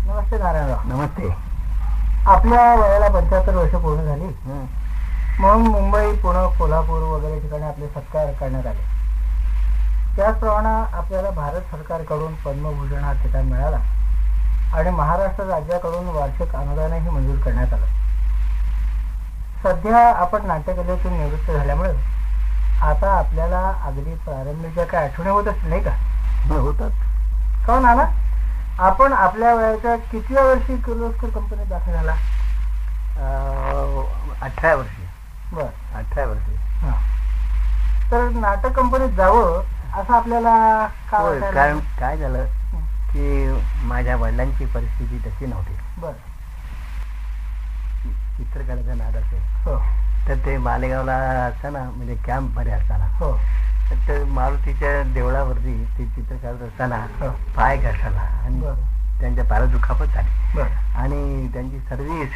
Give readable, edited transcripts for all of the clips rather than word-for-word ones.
नमस्ते नारायणराव. नमस्ते. आपल्या वयाला 75 वर्ष पूर्ण झाली म्हणून मुंबई, पुणे, कोल्हापूर वगैरे ठिकाणी आपले सत्कार करण्यात आले. त्याचप्रमाणे आपल्याला भारत सरकारकडून पद्मभूषण हा ठिकाण मिळाला आणि महाराष्ट्र राज्याकडून वार्षिक अनुदानही मंजूर करण्यात आलं. सध्या आपण नाट्यकलेतून निवृत्त झाल्यामुळे आता आपल्याला अगदी प्रारंभीच्या काय आठवणी होत असतील नाही का? होतात. का नाना, आपण आपल्या वयाच्या कितव्या वर्षी किर्लोस्कर कंपनीत दाखल झाला? 18 वर्षी. बर, 18 वर्षी. हा. तर नाटक कंपनीत जावं असं आपल्याला कारण काय झालं की माझ्या वडिलांची परिस्थिती तशी नव्हती. बर. चित्रकलेचा नाद असेल हो. तर ते मालेगावला असताना म्हणजे कॅम्प मध्ये असताना हो. तर मारुतीच्या देवळावरती ते चित्र काढत असताना पाय घसरला आणि त्यांच्या पायाला दुखापत झाली आणि त्यांची सर्व्हिस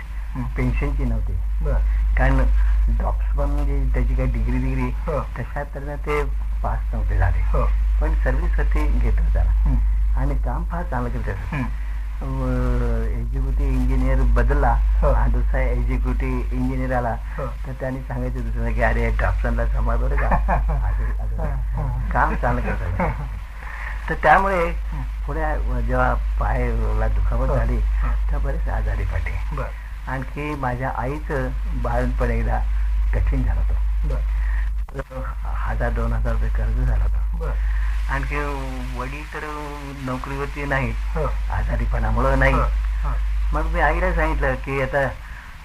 पेन्शनची नव्हती. कारण डॉक्टर पण म्हणजे त्याची काही डिग्री तशा तर ते पास नव्हते झाले, पण सर्व्हिससाठी घेतलं त्याला आणि काम फार चांगलं केलं त्याचं. एक्झिक्युटिव्ह इंजिनियर बदलला आणि दुसरा एक्झिक्युटिव्ह इंजिनियर आला तर त्यांनी सांगायचं दुसरं की अरे ड्राफ्टसनला समाज बरं का काम चांगलं करतात. तर त्यामुळे पुढे जेव्हा पायाला दुखापत झाली तेव्हा बरेच आजारी पडले. आणखी माझ्या आईचं बाळपण एकदा कठीण झालं होतं. 1000-2000 रुपये कर्ज झालं होतं. आणखी वडील तर नोकरीवरती नाहीत, आजारीपणामुळं नाही. मग मी आईला सांगितलं की आता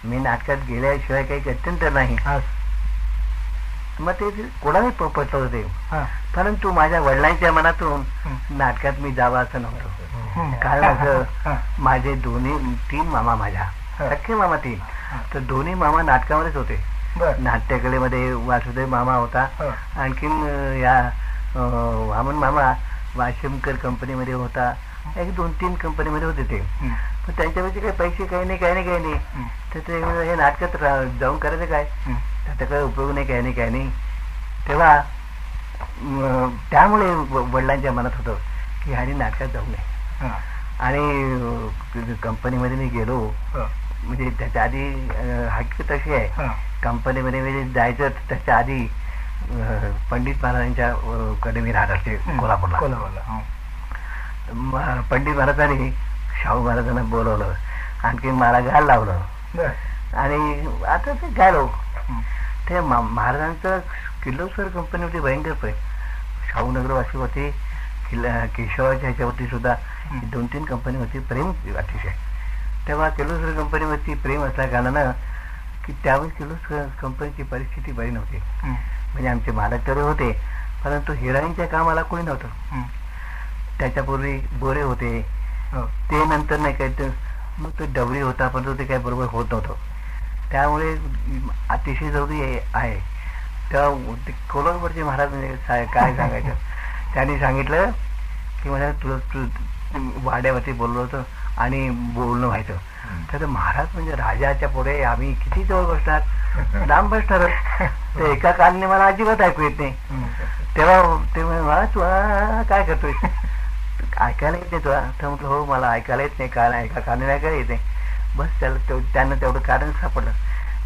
मी नाटकात गेल्याशिवाय काही गत्यंतर नाही. मग ते कोणालाही पटलं होते, परंतु माझ्या वडिलांच्या मनातून नाटकात मी जावं असं नव्हतं. कारण असं माझे 3 मामा, माझ्या सख्खे मामा 3, तर दोन्ही मामा नाटकामध्येच होते. नाट्यकलेमध्ये वासुदेव मामा होता, आणखीन या वामन मामा वाशिमकर कंपनीमध्ये होता, 1-2-3 कंपनीमध्ये होते ते. पण त्यांच्यापेक्षा काही पैसे काही नाही तर ते हे नाटकात जाऊन करायचं काय, त्याचा काही उपयोग नाही, काही नाही. तेव्हा त्यामुळे वडिलांच्या मनात होतं की ह्याने नाटकात जाऊ नये. आणि कंपनीमध्ये मी गेलो, म्हणजे त्याच्या आधी हकीकत तशी आहे, कंपनीमध्ये म्हणजे जायचं त्याच्या आधी पंडित महाराजांच्या कडे मी राहत असते कोल्हापूरला. पंडित महाराजांनी शाहू महाराजांना बोलवलं, आणखी मला गायला लावलं आणि आता ते गायलो. ते महाराजांचं किर्लोस्कर कंपनी होती, भयंकर पण शाहूनगरवासी होती, केशवाच्या ह्याच्यावरती सुद्धा 2-3 कंपनी होती, प्रेम अतिशय. तेव्हा किर्लोस्कर कंपनीवरती प्रेम असल्या कारणानं की त्यावेळी किर्लोस्कर कंपनीची परिस्थिती बरी नव्हती. म्हणजे आमचे मालक तरी होते, परंतु हिरोईनच्या कामाला कोणी नव्हतं. त्याच्यापूर्वी बोरे होते, ते नंतर नाही काय, मग तो डवरी होता, परंतु ते काही बरोबर होत नव्हतं. त्यामुळे अतिशय जरुरी आहे. तेव्हा ते कोल्हापूरचे महाराज म्हणजे काय सांगायचं, त्यांनी सांगितलं की मला तुला वाड्यावरती बोललो होतं आणि बोलणं व्हायचं. तर महाराज म्हणजे राजाच्या पुढे आम्ही किती जवळ बसणार, लांब बसणारच. ते एका कानाने मला अजिबात ऐकू येत नाही. तेव्हा ते मला तू काय करतोय, ऐकायला येत नाही तुला? तर म्हटलं हो मला ऐकायला येत नाही, कारण एका कानाने ऐकायला येत नाही. बस त्यांना तेवढं कारण सापडलं.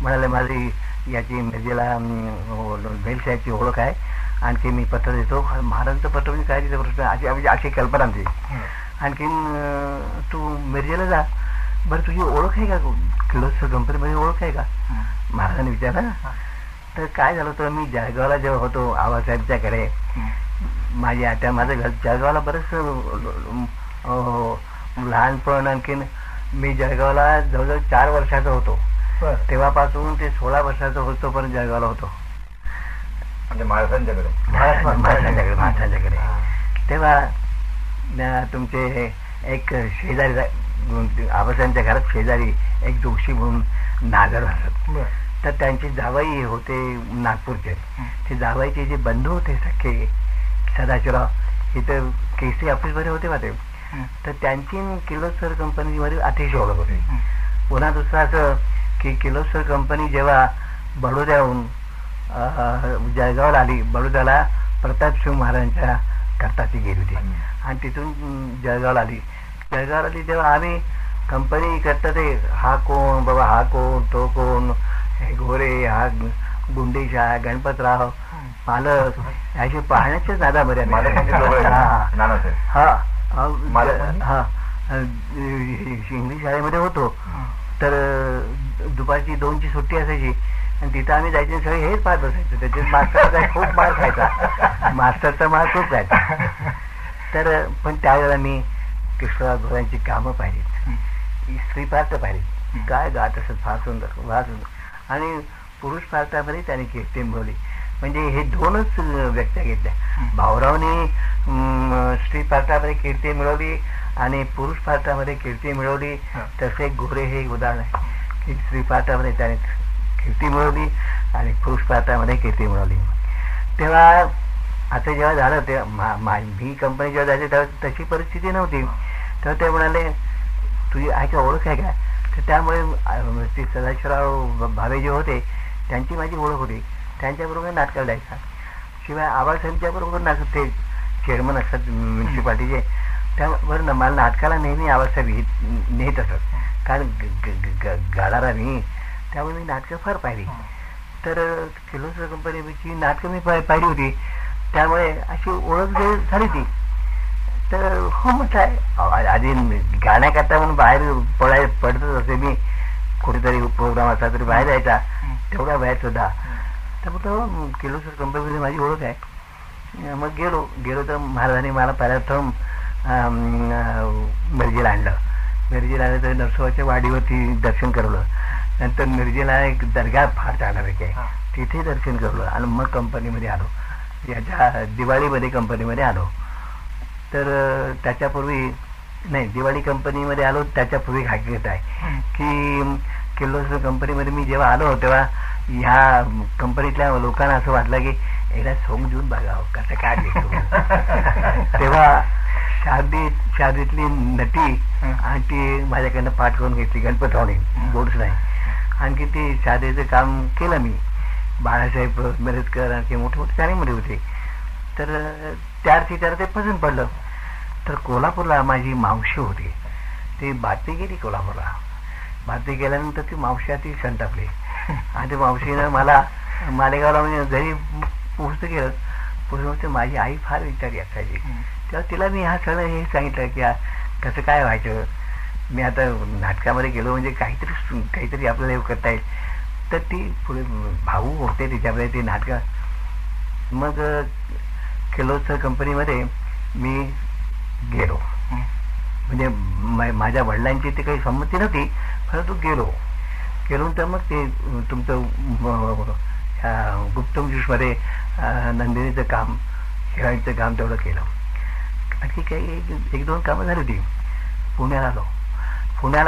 म्हणाले माझी याची मिरजेला मेलसाहेबची ओळख आहे, आणखी मी पत्र देतो. महाराजांचं पत्र म्हणजे काय तिथं प्रश्न, अशी कल्पना आमची. आणखीन तू मिरजेला जा, बरं तुझी ओळख आहे का किर्लोस्कर कंपनीमध्ये ओळख आहे का, महाराजांनी विचारलं. तर काय झालं होतं, मी जळगावला जेव्हा होतो आबासाहेबच्याकडे, माझं घर जळगावला बरंच लहानपण. आणखीन मी जळगावला जवळजवळ 4 वर्षाचा होतो, तेव्हापासून ते 16 वर्षाचा होतो पण जळगावला होतो, म्हणजे महाराजांच्याकडे. तेव्हा तुमचे एक शेजारी आबासाहेबांच्या घरात शेजारी एक जोशी म्हणून नागर असत, तर त्यांचे जावई होते नागपूरचे. ते जावईचे जे बंधू होते सख्खे सदाशिवराव, हे तर केसी ऑफिसमध्ये होते बा ते. तर त्यांची किर्लोस्कर कंपनीमध्ये अतिशय ओळख होती. पुन्हा दुसरं असं की किर्लोस्कर कंपनी जेव्हा बडोद्याहून जळगावला आली, बडोद्याला प्रतापसिंह महाराजांच्या करताची गेली होती आणि तिथून जळगावला आली. तेव्हा आम्ही कंपनी करता ते हा कोण बाबा, हा कोण, तो कोण, हे गोरे, हा गुंडेशा, गणपतराव, मालक, अशी पाहण्याच्याच नादामध्ये इंग्लिश शाळेमध्ये होतो. तर दुपारची 2ची सुट्टी असायची आणि तिथं आम्ही जायचे, सगळे हेच पाहत बसायचो. त्याच्यात मास्तरचा खूप मार खायचा, मास्तरचा मार खूप खायचा. तर पण त्यावेळेला मी कृष्णराव घोरांची कामं पाहिलीत, स्त्री पार्ट पाहिली, काय गात असत, फार सुंदर, फार सुंदर. आणि पुरुष पार्टामध्ये त्याने कीर्ती मिळवली. म्हणजे हे 2च व्यक्त्या घेतल्या. भाऊरावने स्त्री पार्टामध्ये कीर्ती मिळवली आणि पुरुष पार्टामध्ये कीर्ती मिळवली. तसे गोरे हे उदाहरण आहे की स्त्री पार्टामध्ये त्याने कीर्ती मिळवली आणि पुरुष पार्टामध्ये कीर्ती मिळवली. तेव्हा आता जेव्हा झालं तेव्हा मी कंपनी जेव्हा जायची तेव्हा तशी परिस्थिती नव्हती. तर ते म्हणाले, तुझी आईची ओळख आहे काय? तर त्यामुळे ते सदाशिवराव भावे जे होते त्यांची माझी ओळख होती. त्यांच्याबरोबर नाटकाला जायचा. शिवाय आबासाहेबच्या बरोबर नाटक, ते चेअरमन असतात म्युन्सिपाल्टीचे, त्याबरोबर मला नाटकाला नेहमी आबासाहेब नेत असत. कारण गाणारा मी, त्यामुळे मी नाटकं फार पाहिली. तर किर्लोस्कर कंपनीची नाटकं मी पाहिली होती. त्यामुळे अशी ओळख झाली ती. तर हो म्हटलं, आधी गाण्याकरता म्हणून बाहेर पडतच असे मी. कुठेतरी प्रोग्राम असला तरी बाहेर जायचा, तेवढ्या वेळात सुद्धा. तर म्हटलं किर्लोस्कर कंपनीमध्ये माझी ओळख आहे. मग गेलो तर महाराजांनी मला प्रथम मिरजेला आणलं. मिरजेला आणलं तर नरसोबाच्या वाडीवरती दर्शन करवलं. नंतर मिरजेला एक दर्गा फार चांगल्यापैकी आहे, तिथे दर्शन करवलं. आणि मग कंपनीमध्ये आलो, याच्या दिवाळीमध्ये कंपनीमध्ये आलो. तर त्याच्यापूर्वी नाही, दिवाळी कंपनीमध्ये आलो त्याच्यापूर्वी हकीकत आहे की किर्लोस्कर कंपनीमध्ये मी जेव्हा आलो तेव्हा ह्या कंपनीतल्या लोकांना असं वाटलं की याला सोंग देऊन बघावं कसं काय दिसतो. तेव्हा शादीतली नटी आणि ती माझ्याकडनं पाठ करून घेतली, गणपतरावने, गोडच नाही. आणखी ते शादेचं काम केलं मी. बाळासाहेब मिरजकर आणखी मोठे मोठे चाळीमध्ये होते. तर त्यार्थी त्याला ते पसंत पडलं. तर कोल्हापूरला माझी मावशी होती, ती बातमी गेली कोल्हापूरला. बातमी गेल्यानंतर ती मावशी ती संतापली आणि त्या मावशीनं मला मालेगावला म्हणजे घरी पोहोचतं केलं. पोहोचून माझी आई फार विचारी असायची. तेव्हा तिला मी हा सगळं हे सांगितलं की कसं काय व्हायचं. मी आता नाटकामध्ये गेलो म्हणजे काहीतरी आपल्याला हे करता येईल. तर ती पुढे भाऊ होते तिच्यामध्ये ते नाटकं. मग किर्लोस्कर कंपनीमध्ये मी गेलो. म्हणजे माझ्या वडिलांची ती काही संमती नव्हती, परंतु गेलो. तर मग ते तुमचं गुप्तम ज्यूसमध्ये नंदिनीचं काम, हिराणीचं काम तेवढं केलं. आणखी काही 1-2 कामं झाली होती. पुण्याला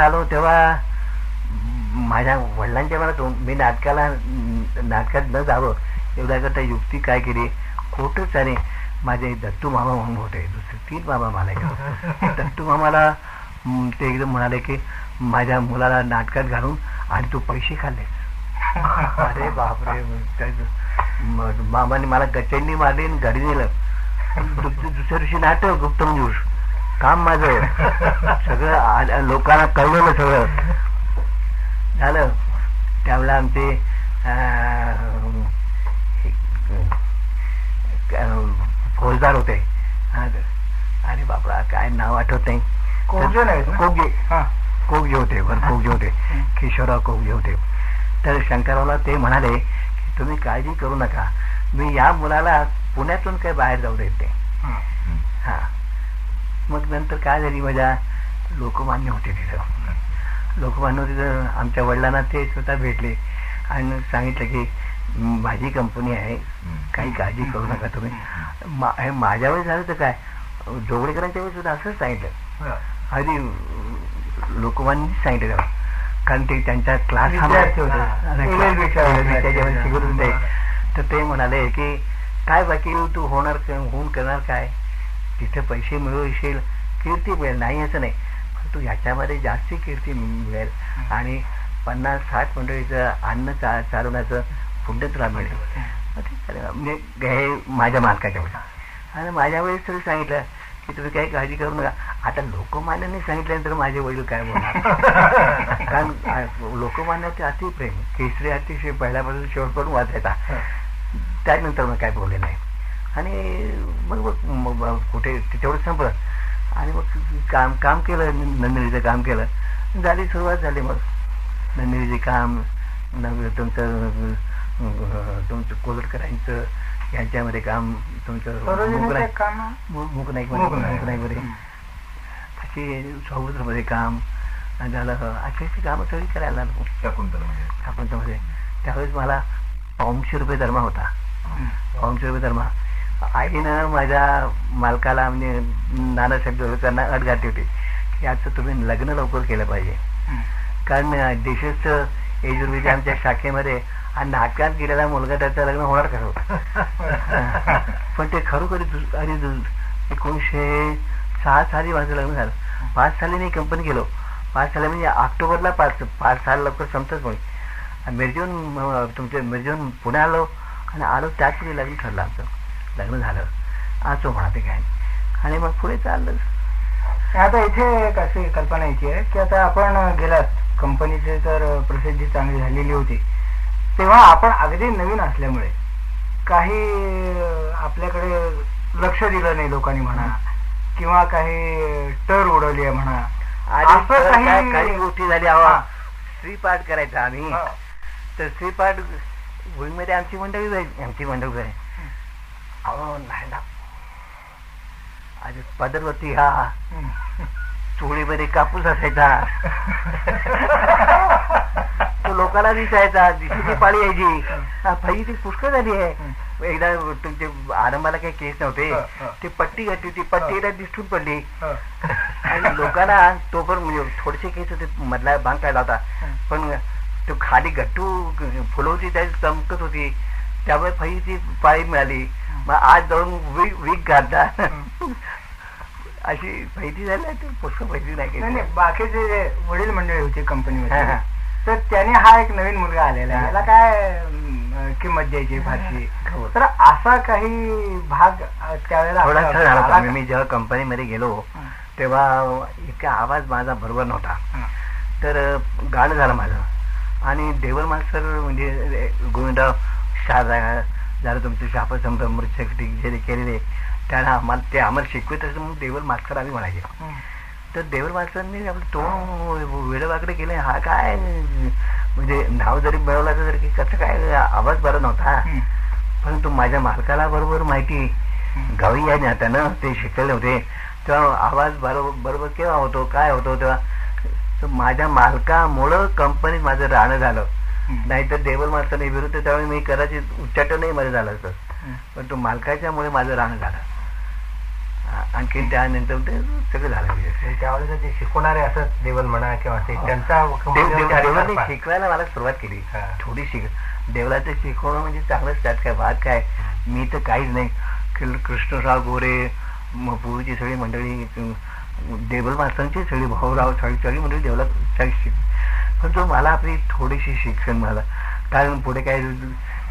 आलो तेव्हा माझ्या वडिलांच्या मनातून मी नाटकात न जावं एवढ्याकरता युक्ती काय केली, खोटंच. आणि माझे दत्तू मामा म्हणून होते, दुसरे 3 मामा मला. दत्तू मामाला ते एकदम म्हणाले की माझ्या मुलाला नाटकात घालून आणि तू पैसे खाल्लेस. अरे बापरे. मामाने मला गचंडी मारली आणि घरी नेलं. दुसऱ्या दिवशी नाटक गुप्तम ज्यूस, काम माझं सगळं लोकांना कळवलं, सगळं झालं. त्यावेळेला आमचे फौजदार होते. अरे बापरा, काय नाव आठवत नाही. कोगजे होते, कोगजे होते, किशोरराव कोगजे होते. तर शंकररावला ते म्हणाले की तुम्ही काळजी करू नका, मी या मुलाला पुण्यातून काही बाहेर जाऊ देत नाही. हा. मग नंतर काय झाली, माझ्या लोकमान्य होते तिथं आमच्या वडिलांना ते स्वतः भेटले आणि सांगितलं की माझी कंपनी आहे, काही काळजी करू नका तुम्ही. माझ्या वेळेस झालं तर काय, जोगळेकरांच्या वेळेस सुद्धा असंच सांगितलं. आधी लोकमान्य सांगितलं, कारण ते त्यांच्या क्लास शिकत होते. तर ते म्हणाले की काय बाकी तू होऊन करणार काय, तिथे पैसे मिळवशील, कीर्ती मिळेल, नाही असं नाही, तू ह्याच्यामध्ये जास्ती कीर्ती मिळेल आणि 50-60 मंडळीचं अन्न चालवण्याचं पुण्य तुला मिळेल. म्हणजे हे माझ्या मालकाच्या वेळेस. आणि माझ्या वेळेस तरी सांगितलं की तुम्ही काही काळजी करू नका. आता लोकमान्यांनी सांगितल्यानंतर माझे वडील काय बोलणार? कारण लोकमान्याचे अति प्रेम, केसरी अतिशय पहिल्यापासून शेवटपर्यंत वाचायचा. त्यानंतर मग काय बोलले नाही. आणि मग कुठे तेवढं संपलं. आणि मग काम केलं, नंदिनीचं काम केलं, झाली सुरुवात झाली. मग नंदिनीचे काम, तुमचं कोलटकरांचं यांच्यामध्ये काम, तुमचं मुकनाईकमध्ये अशी समुद्रामध्ये काम झालं. अशी कामं सगळी करायला लागलो शाकुंतलमध्ये. त्यावेळेस मला ₹500 दरमा होता. ₹500 दरमा. आईनं माझ्या मालकाला म्हणजे नानासाहेब जोगळेकरांना अट घातली होती की आजचं तुम्ही लग्न लवकर केलं पाहिजे, कारण देशस्थ यजुर्वेदी आमच्या शाखेमध्ये आणि नाटकात गेलेला मुलगा त्याचं लग्न होणार कसं? पण ते खरोखर 1906 साली माझं लग्न झालं. 5 साली मी कंपनी गेलो. 5 साली म्हणजे ऑक्टोबरला 5 साल लवकर संपतच पण मिरजून पुणे आलो आणि आलो त्याच वेळी लग्न ठरलं. आमचं लग्न झालं असं म्हणा ते काय. आणि मग पुढे चाललं. आता इथे एक अशी कल्पना यायची आहे की आता आपण गेलात, कंपनीची तर प्रसिद्धी चांगली झालेली होती, तेव्हा आपण अगदी नवीन असल्यामुळे काही आपल्याकडे लक्ष दिलं नाही लोकांनी म्हणा, किंवा काही टर उडवली आहे म्हणा, काही गोष्टी झाल्या. श्रीपाठ करायचा आम्ही, तर श्रीपाठ भूमीमध्ये आमची मंडळी जायची. अहो नाही ना, आज पदरवरती हा चोळीमध्ये कापूस असायचा, तो लोकांना दिसायचा. दिवशीची पाळी यायची. फई ती पुष्कळ झाली आहे. एकदा तुमचे आरंभाला काही केस नव्हते, ती पट्टी घातली, ती पट्टी एकदा दिसून पडली आणि लोकांना तो पण म्हणजे थोडेसे केस होते, मधला भाग काढला होता, पण तो खाली गट्टू फुलं होती, त्याची चमकत होती, त्यामुळे फईची पाळी मिळाली. मग आज जाऊन वीक घालता अशी माहिती झाली. पुष्कळ माहिती नाही. बाकीचे जे वडील मंडळी होते कंपनीमध्ये, तर त्याने हा एक नवीन मुलगा आलेला आहे, याला काय किंमत द्यायची फारशी, तर असा काही भाग त्यावेळेला. मी जेव्हा कंपनीमध्ये गेलो तेव्हा इतका आवाज माझा बरोबर नव्हता, तर गाणं झालं माझं. आणि देवर मास्तर म्हणजे गोविंदराव शाह जरा तुमचे शापसंभ जे केलेले त्यांना आम्हाला शिकवत असं म्हणून देवर मास्तर आम्ही म्हणायचे. तर देवर मास्तरांनी आपलं तोंड वेडवाकडे केले. हा काय म्हणजे नाव जरी मिळवलं तर की कसं काय आवाज बरा नव्हता, परंतु माझ्या मालकाला बरोबर माहिती, गावी या नात्यानं ते शिकलेले होते, तेव्हा आवाज बरोबर केव्हा होतो काय होतो तेव्हा. तर माझ्या मालकामुळं कंपनीत माझं राहणं झालं, नाहीतर देवर मास्तरांनी विरुद्ध त्यावेळी मी कदाचित उच्चाटनही मध्ये झालं असतं, पण तो मालकाच्यामुळे माझं राहणं झालं. आणखी त्यानंतर ते सगळं झालं. त्यावेळेस जे शिकवणारे असत देवल म्हणा किंवा देवलाने शिकवायला मला सुरुवात केली थोडी. देवलाचं शिकवणं म्हणजे चांगलंच, त्यात काय वाद काय, मी तर काहीच नाही. कृष्णराव गोरे पूर्वीची सगळी मंडळी, देवल मास्तरांची सगळी भाऊराव सगळी मंडळी देवला शिक, पण तो मला आपली थोडीशी शिक्षण मिळालं. कारण पुढे काय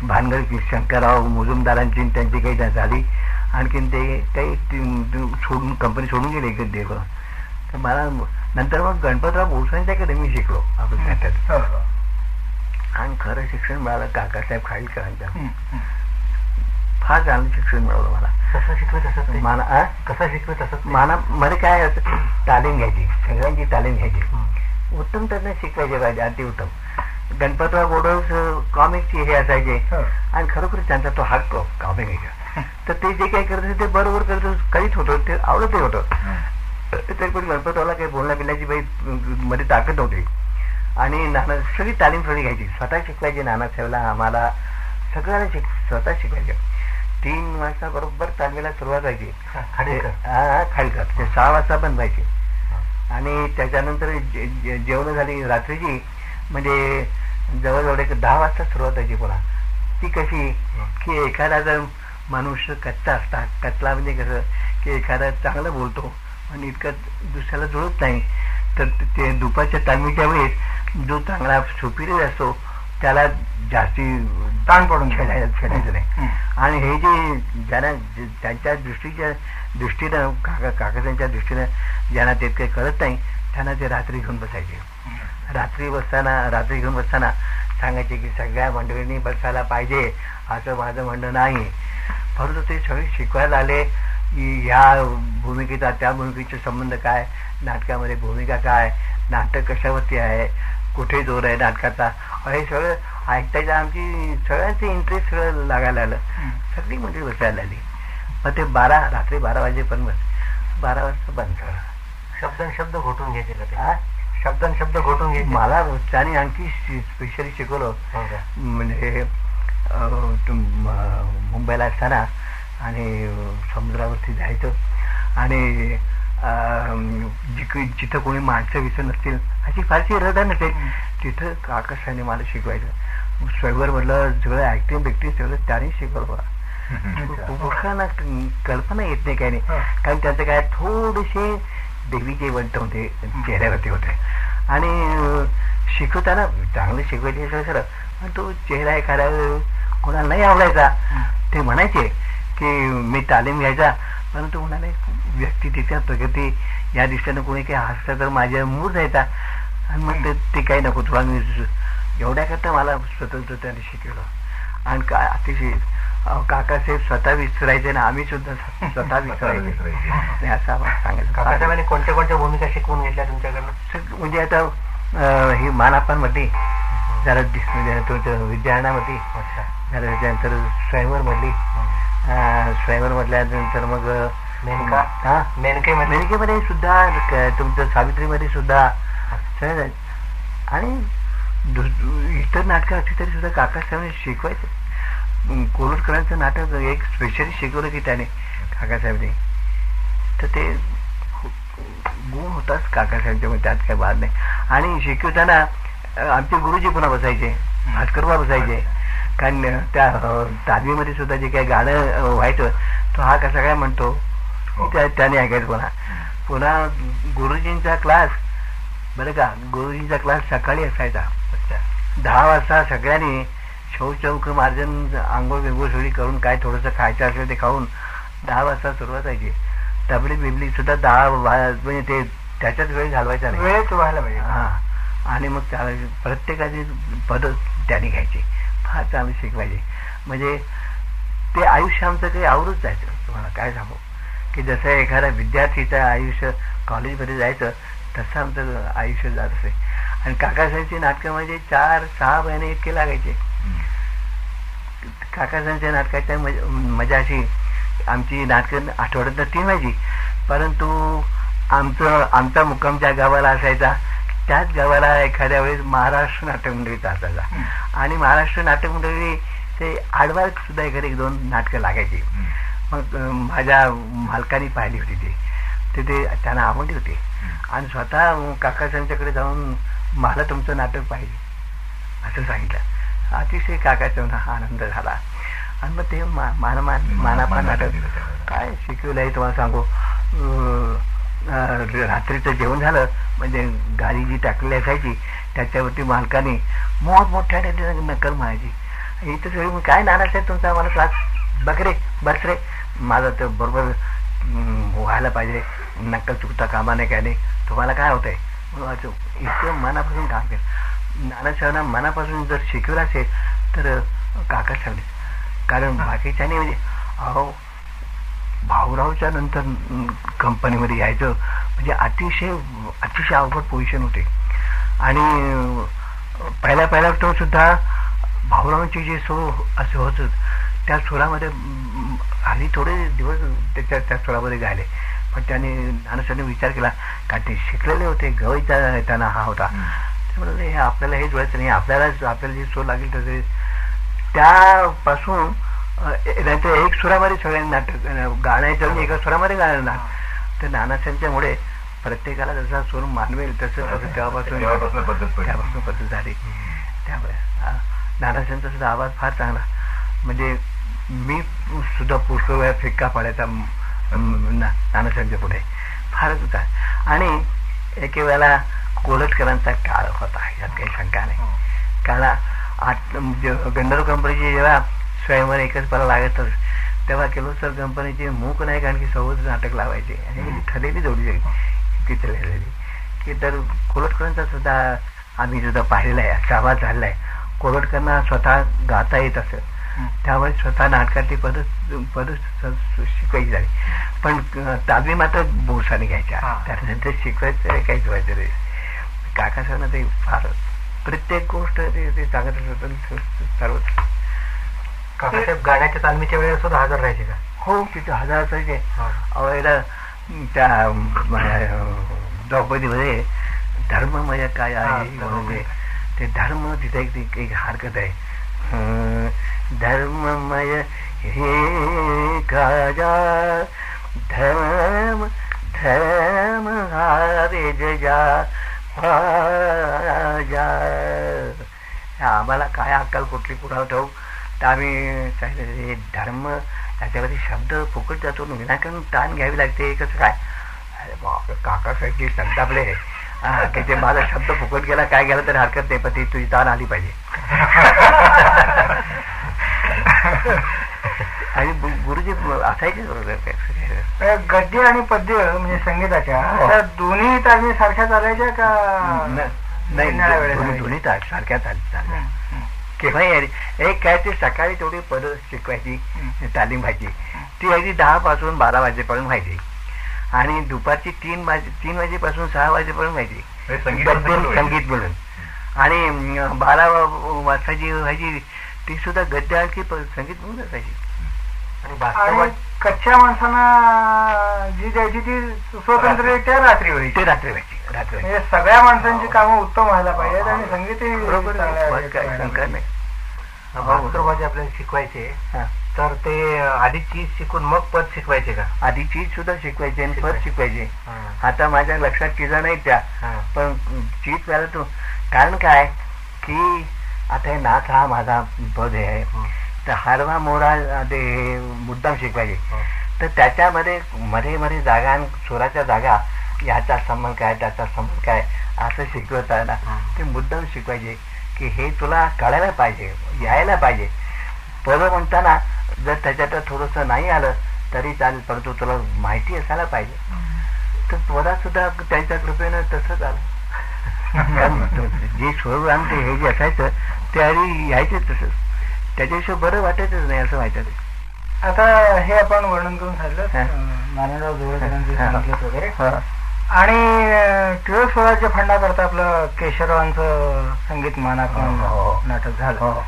भानगड शंकरराव मुजुमदारांची त्यांची काही झाली, आणखीन ते काही सोडून कंपनी सोडून गेले एक देव. तर मला नंतर मग गणपतराव भोसलेंच्याकडे मी शिकलो आपण त्याच्यात, आणि खरं शिक्षण मिळालं काकासाहेब खाडीलकरांच्या. फार चांगलं शिक्षण मिळवलं मला. कसं शिकवत असत मला, कसं शिकवत असत मला मध्ये काय तालीम घ्यायची, सगळ्यांची तालीम घ्यायची, उत्तम त्यांना शिकवायचे पाहिजे, अतिउत्तम. गणपतराव बोडस कॉमिकची हे असायचे, आणि खरोखर त्यांचा तो हक्क कॉमिक, तर ते जे काही करत होते ते बरोबर करत करीत होतं, ते आवडतही होतं. तरी पण गणपतरावला काही बोलण्या बिलण्याची बाई मध्ये ताकद होती, आणि नाना सगळी तालीम सगळी घ्यायची, स्वतः शिकवायची. नानासाहेबला आम्हाला सगळ्यांना स्वतः शिकवायचे. 3 वाजता बरोबर तालमीला सुरुवात व्हायची. खाडीलकर ते 6 वाजता बंद व्हायचे, आणि त्याच्यानंतर जेवण झाली रात्रीची, म्हणजे जवळजवळ 10 वाजता सुरुवात व्हायची पुन्हा. ती कशी की एखादा जर मनुष्य कच्चा असता, कचला म्हणजे कसं की एखादा चांगलं बोलतो आणि इतकं दुसऱ्याला जुळत नाही, तर ते दुपारच्या तालमीच्या वेळेस जो चांगला सुपिरियर असतो त्याला जास्ती ताण पडून खेळायचं नाही. आणि हे जे ज्यांना त्यांच्या दृष्टीनं काकासांच्या दृष्टीनं ज्यांना ते काही कळत नाही त्यांना ते रात्री घेऊन बसायचे. रात्री घेऊन बसताना सांगायचे की सगळ्या मंडळींनी बसायला पाहिजे असं माझं म्हणणं नाही. परंतु ते सगळे शिकवायला आले ह्या भूमिकेचा त्या भूमिकेचा संबंध काय, नाटकामध्ये भूमिका काय, नाटक कशावरती आहे, कुठे जोर आहे नाटकाचा, हे सगळं ऐकतायचं आमची सगळ्यांचे इंटरेस्ट सगळं लागायला आलं. सगळी मंडळी बसायला आली. मग ते रात्री 12 वाजेपर्यंत 12 वाजता बंद झालं. शब्द घोटून घ्यायचे का ते? शब्द घोटून घ्यायचे. मला त्याने आणखी स्पेशली शिकवलं. म्हणजे मुंबईला असताना आणि समुद्रावरती जायचं आणि जिथं कोणी माणसं विसर नसतील अशी फारशी रडा नसेल तिथं काकासाने मला शिकवायचं. स्वयंवर म्हटलं सगळं ऍक्टिंग बिक्टिंग सगळं त्याने शिकवलं मला. पुरुषांना कल्पना येत नाही काही नाही, कारण त्यांचं काय थोडेसे देवीचे वंट होते चेहऱ्यावरती होते आणि शिकवताना चांगलं शिकवायचे सगळं, पण तो चेहरा एखाद्या कोणाला नाही आवडायचा. ते म्हणायचे की मी तालीम घ्यायचा, परंतु म्हणाले व्यक्ती तिच्या प्रगती या दिशेनं कोणी काही हसलं तर माझ्या मूड जायचा आणि मग ते काही नको तुला मी एवढ्याकरता मला स्वतंत्र त्याने शिकवलं. आणि काय अतिशय काकासाहेब स्वतः विसरायचे ना आम्ही सुद्धा स्वतः विसरायचे असं आम्हाला सांगायचं. काकासाहेबांनी कोणत्या कोणत्या भूमिका शिकवून घेतल्या तुमच्याकडनं? म्हणजे आता ही मानापांमध्ये जरा विद्यारणामध्ये जरा त्याच्यानंतर स्वयंवरमधली स्वयंवर म्हटल्यानंतर मग मेनकेमध्ये सुद्धा तुमचं सावित्रीमध्ये सुद्धा आणि इतर नाटकं असली तरी सुद्धा काकासाहेबांनी शिकवायचं. कोल्हटकरांचं नाटक एक स्पेशली शिकवलं की त्याने काकासाहेबांनी, तर ते गुण होताच काकासाहेबांच्या मध्ये, त्यात काही वाद नाही. आणि शिकवताना आमचे गुरुजी पुन्हा बसायचे, भास्करबा बसायचे, कारण त्या तालमीमध्ये सुद्धा जे काही गाणं व्हायचं तो हा कसा काय म्हणतो त्याने ऐकायचं. पुन्हा गुरुजींचा क्लास बरं का, गुरुजींचा क्लास सकाळी असायचा. 10 वाजता सगळ्यांनी शौच मार्जन आंघोळ बिंघोळ सगळी करून काय थोडंसं खायचं असेल ते खाऊन 10 वाजता सुरुवात व्हायची. तबली बिबली सुद्धा 10 म्हणजे ते त्याच्यात वेळ घालवायचा नाही, वेळच व्हायला पाहिजे. आणि मग त्या प्रत्येकाची पद त्याने घ्यायची, फार चांगली शिकवायचे. म्हणजे ते आयुष्य आमचं काही आवरूच जायचं. तुम्हाला काय सांगू की जसं एखाद्या विद्यार्थीचं आयुष्य कॉलेजमध्ये जायचं तसं आमचं आयुष्य जात असे. आणि काकासाहेबांची नाटकं म्हणजे 4-6 महिने इतके लागायचे. काकासाहेबांच्या नाटकाच्या मजा अशी, आमची नाटकं आठवड्यातनं 3 व्हायची, परंतु आमचा मुक्काम ज्या गावाला असायचा त्याच गावाला एखाद्या वेळेस महाराष्ट्र नाटक मंडळीचा असायचा. आणि महाराष्ट्र नाटक मंडळी ते आडवार सुद्धा एखादी 1-2 नाटकं लागायची. मग माझ्या मालकाने पाहिली होती ते त्यांना आवडली होती आणि स्वतः काकासाहेबांच्याकडे जाऊन मला तुमचं नाटक पाहिजे असं सांगितलं. अतिशय काकाचा आनंद झाला. आणि मग ते मानापान नाटक काय शिकवलं आहे तुम्हाला सांगू. रात्रीचं जेवण झालं म्हणजे गाडी जी टाकलेली असायची त्याच्यावरती मालकाने मोठमोठ्या नक्कल म्हणायची, इथं सगळी काय नानासाहेब तुमचा आम्हाला क्लास बघ रे बस रे, माझं तर बरोबर व्हायला पाहिजे, नक्कल चुकता कामा नाही काय नाही, तुम्हाला काय होतंय म्हणून इतकं मनापासून काम केलं. नानासाहेबांना मनापासून जर शिकवलं असेल तर काकासाहेब, कारण बाकीच्याने म्हणजे अहो भाऊरावच्या नंतर कंपनीमध्ये यायचं म्हणजे अतिशय अवघड पोझिशन होते. आणि पहिल्या तो सुद्धा भाऊरावांची जे सूर असं होतं त्या सुरामध्ये हल्ली थोडे दिवस त्या सुरामध्ये गायले, पण त्याने नानासाहेबांनी विचार केला का ते शिकलेले होते, गवईचा त्यांना हा होता, ते म्हणाले हे आपल्याला हेच व्हायचं नाही, आपल्याला जे सूर लागेल तसे त्यापासून नाहीतर एक सुरामध्ये सगळ्यांनी नाटक गाण्याचं एका सुरामध्ये गाणं ना. तर नानासाहेबांच्यामुळे प्रत्येकाला जसा सूर मानवेल तसं तेव्हापासून पद्धत झाली. त्यामुळे नानासाहेबांचा सुद्धा आवाज फार चांगला, म्हणजे मी सुद्धा पुष्कळ वेळा फिक्का पाडायचा नानासाहेबांच्या पुढे फारच होता. आणि एके वेळेला कोल्हटकरांचा काळ होता, यात काही शंका नाही. काळा गंधर्व कंपनीचे जेव्हा स्वयंवर एकच पाला लागत तेव्हा किर्लोस्कर कंपनीचे मूक नायक आणखी सौद नाटक लावायचे आणि ठरलेली जोडी चित्रलेली की तर कोल्हटकरांचा सुद्धा आम्ही सुद्धा पाहिलेला आहे, सहभाग झालेला आहे. कोल्हटकरांना स्वतः गाता येत असत, त्यामुळे स्वतः नाटकातली पद शिकवायची झाली. पण तालमी मात्र बोरसाने घ्यायच्या, त्यानंतर शिकवायचं काहीच व्हायचं नाही. काकासाहेबांना ते फार प्रत्येक गोष्ट ते सांगत असत. सर्व काकासाहेब गाण्याच्या तालमीच्या वेळेला सुद्धा हजर राहायचे का? हो, तिथे हजर असायचे. अवेळेला त्या द्रौपदीमध्ये धर्ममय काय आहे म्हणजे ते धर्म तिथे एक हरकत आहे. धर्ममय हे काजा धर्म धर्म हारे जजा आम्हाला काय अक्कल कुठली कुठं ठेवू तर आम्ही सांगितलं धर्म त्याच्यावरती शब्द फुकट जातो, विनाकारण ताण घ्यावी लागते. कसं काय? अरे बाप, काकासाहेबची संतापले की ते माझा शब्द फुकट गेला काय गेला तरी हरकत नाही, पण ती तुझी ताण आली पाहिजे. आणि गुरुजी असायचे. गद्य आणि पद्य म्हणजे संगीताच्या दोन्ही तालमी सारख्या चालायच्या का? नाही, दोन्ही सारख्या चालल्या. केव्हाही एक काय ते सकाळी तेवढी पद शिकवायची तालीम व्हायची, ती अगदी 10 पासून 12 वाजेपर्यंत व्हायची आणि दुपारची 3 वाजेपासून 6 वाजेपर्यंत व्हायची संगीत बोलून. आणि 12 वाजता जी व्हायची ती सुद्धा गद्य आणखी संगीत म्हणून असायची. आणि कच्च्या माणसांना जी द्यायची ती स्वतंत्ररित्या रात्री व्हायची. ते रात्री व्हायची. म्हणजे सगळ्या माणसांची कामं उत्तम व्हायला पाहिजेत आणि संगीतही बरोबर शंकर नाही. मातृभाषा आपल्याला शिकवायचे तर ते आधी चीज शिकून मग पद शिकवायचे का? आधी चीज सुद्धा शिकवायचे आणि पद शिकवायचे. आता माझ्या लक्षात चीजा नाही त्या, पण चीज प्यायला तो कारण काय की आता हे नाथ हा माझा पद आहे तर हरवा मोरा ते मुद्दाम शिकवायचे. तर त्याच्यामध्ये मध्ये मध्ये जागा आणि सुराच्या जागा याचा संबंध काय त्याचा संबंध काय असं शिकवताना ते मुद्दाम शिकवायचे की हे तुला कळायला पाहिजे, यायला पाहिजे. पद म्हणताना जर त्याच्यात थोडंसं नाही आलं तरी चालेल, परंतु तुला माहिती असायला पाहिजे. तर पदात सुद्धा त्यांच्या कृपेनं तसंच आलं. जे स्वर आणि हे जे असायचं ते आधी यायचे तसंच, त्याच्याविषयी बरं वाटायचंच नाही असं व्हायचं ते. आता हे आपण वर्णन करून सांगितलं नारायणराव जोगळेकरांचे सांगितलं वगैरे. आणि टिळक स्वराज्य फंडाकरता आपलं केशवरावांचं संगीत मानापन नाटक झालं.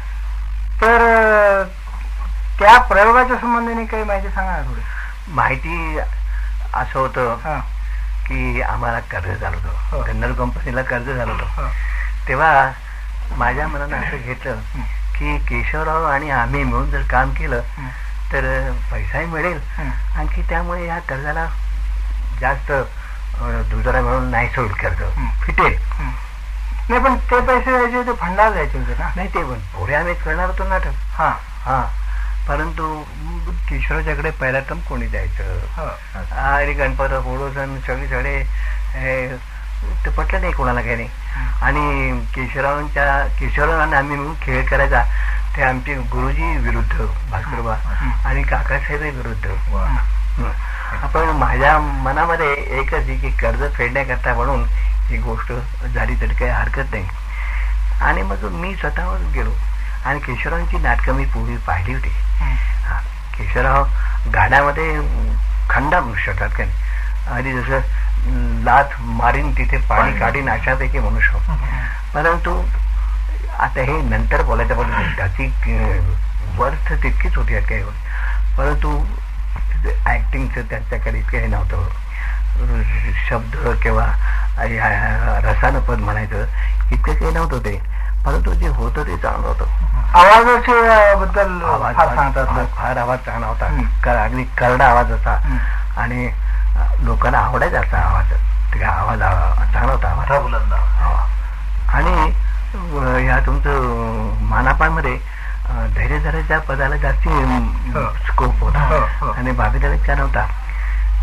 तर त्या प्रयोगाच्या संबंधाने काही माहिती सांगा थोडी. माहिती असं होतं की आम्हाला कर्ज झालं होतं, गंधर्व कंपनीला कर्ज झालं होतं. तेव्हा माझ्या मनानं असं घेतलं की केशवराव आणि आम्ही मिळून जर काम केलं तर पैसाही मिळेल आणखी त्यामुळे या कर्जाला जास्त दुजरा मिळून नाही सोड कर्ज फिटेल. नाही पण ते पैसे द्यायचे ते फंडाला द्यायचे होते ना? नाही, ते पण पुढे आम्ही करणार होतो नाटक. परंतु केशवरावच्याकडे पहिला टम कोणी द्यायचं आणि गणपत पोळोसन सगळे ते पटलं नाही कोणाला काही नाही. आणि केशवरावांना आम्ही मिळून खेळ करायचा ते आमचे गुरुजी विरुद्ध भास्करबा आणि काकासाहेब विरुद्ध. आपण माझ्या मनामध्ये एकच की कर्ज फेडण्याकरता म्हणून ही गोष्ट झाली तरी काही हरकत नाही. आणि मग मी स्वतःवर गेलो आणि केशवरावांची नाटकं मी पूर्वी पाहिली होती. केशवराव गाण्यामध्ये खंडा म्हणू शकतात का नाही, आणि जसं लाथ मारीन तिथे पाणी काढीन अशापैकी म्हणू शकतो. परंतु आता हे नंतर बोलायचं पण त्याची वर्थ तितकीच होती काही, परंतु ऍक्टिंगचं त्यांच्याकडे इतकं हे नव्हतं. शब्द किंवा रसानं पद म्हणायचं इतकं काही नव्हतं ते, परंतु जे होतं ते चांगलं होतं. आवाजाच्या बद्दल फार आवाज चांगला होता, अगदी करडा आवाज होता आणि लोकांना आवडायचा असा आवाज. आवाज चांगला होता, आवाज बुलंद. आणि ह्या तुमचं मानापामध्ये धैर्य धरायच्या पदाला जास्ती स्कोप होता आणि भागीदार इतका नव्हता.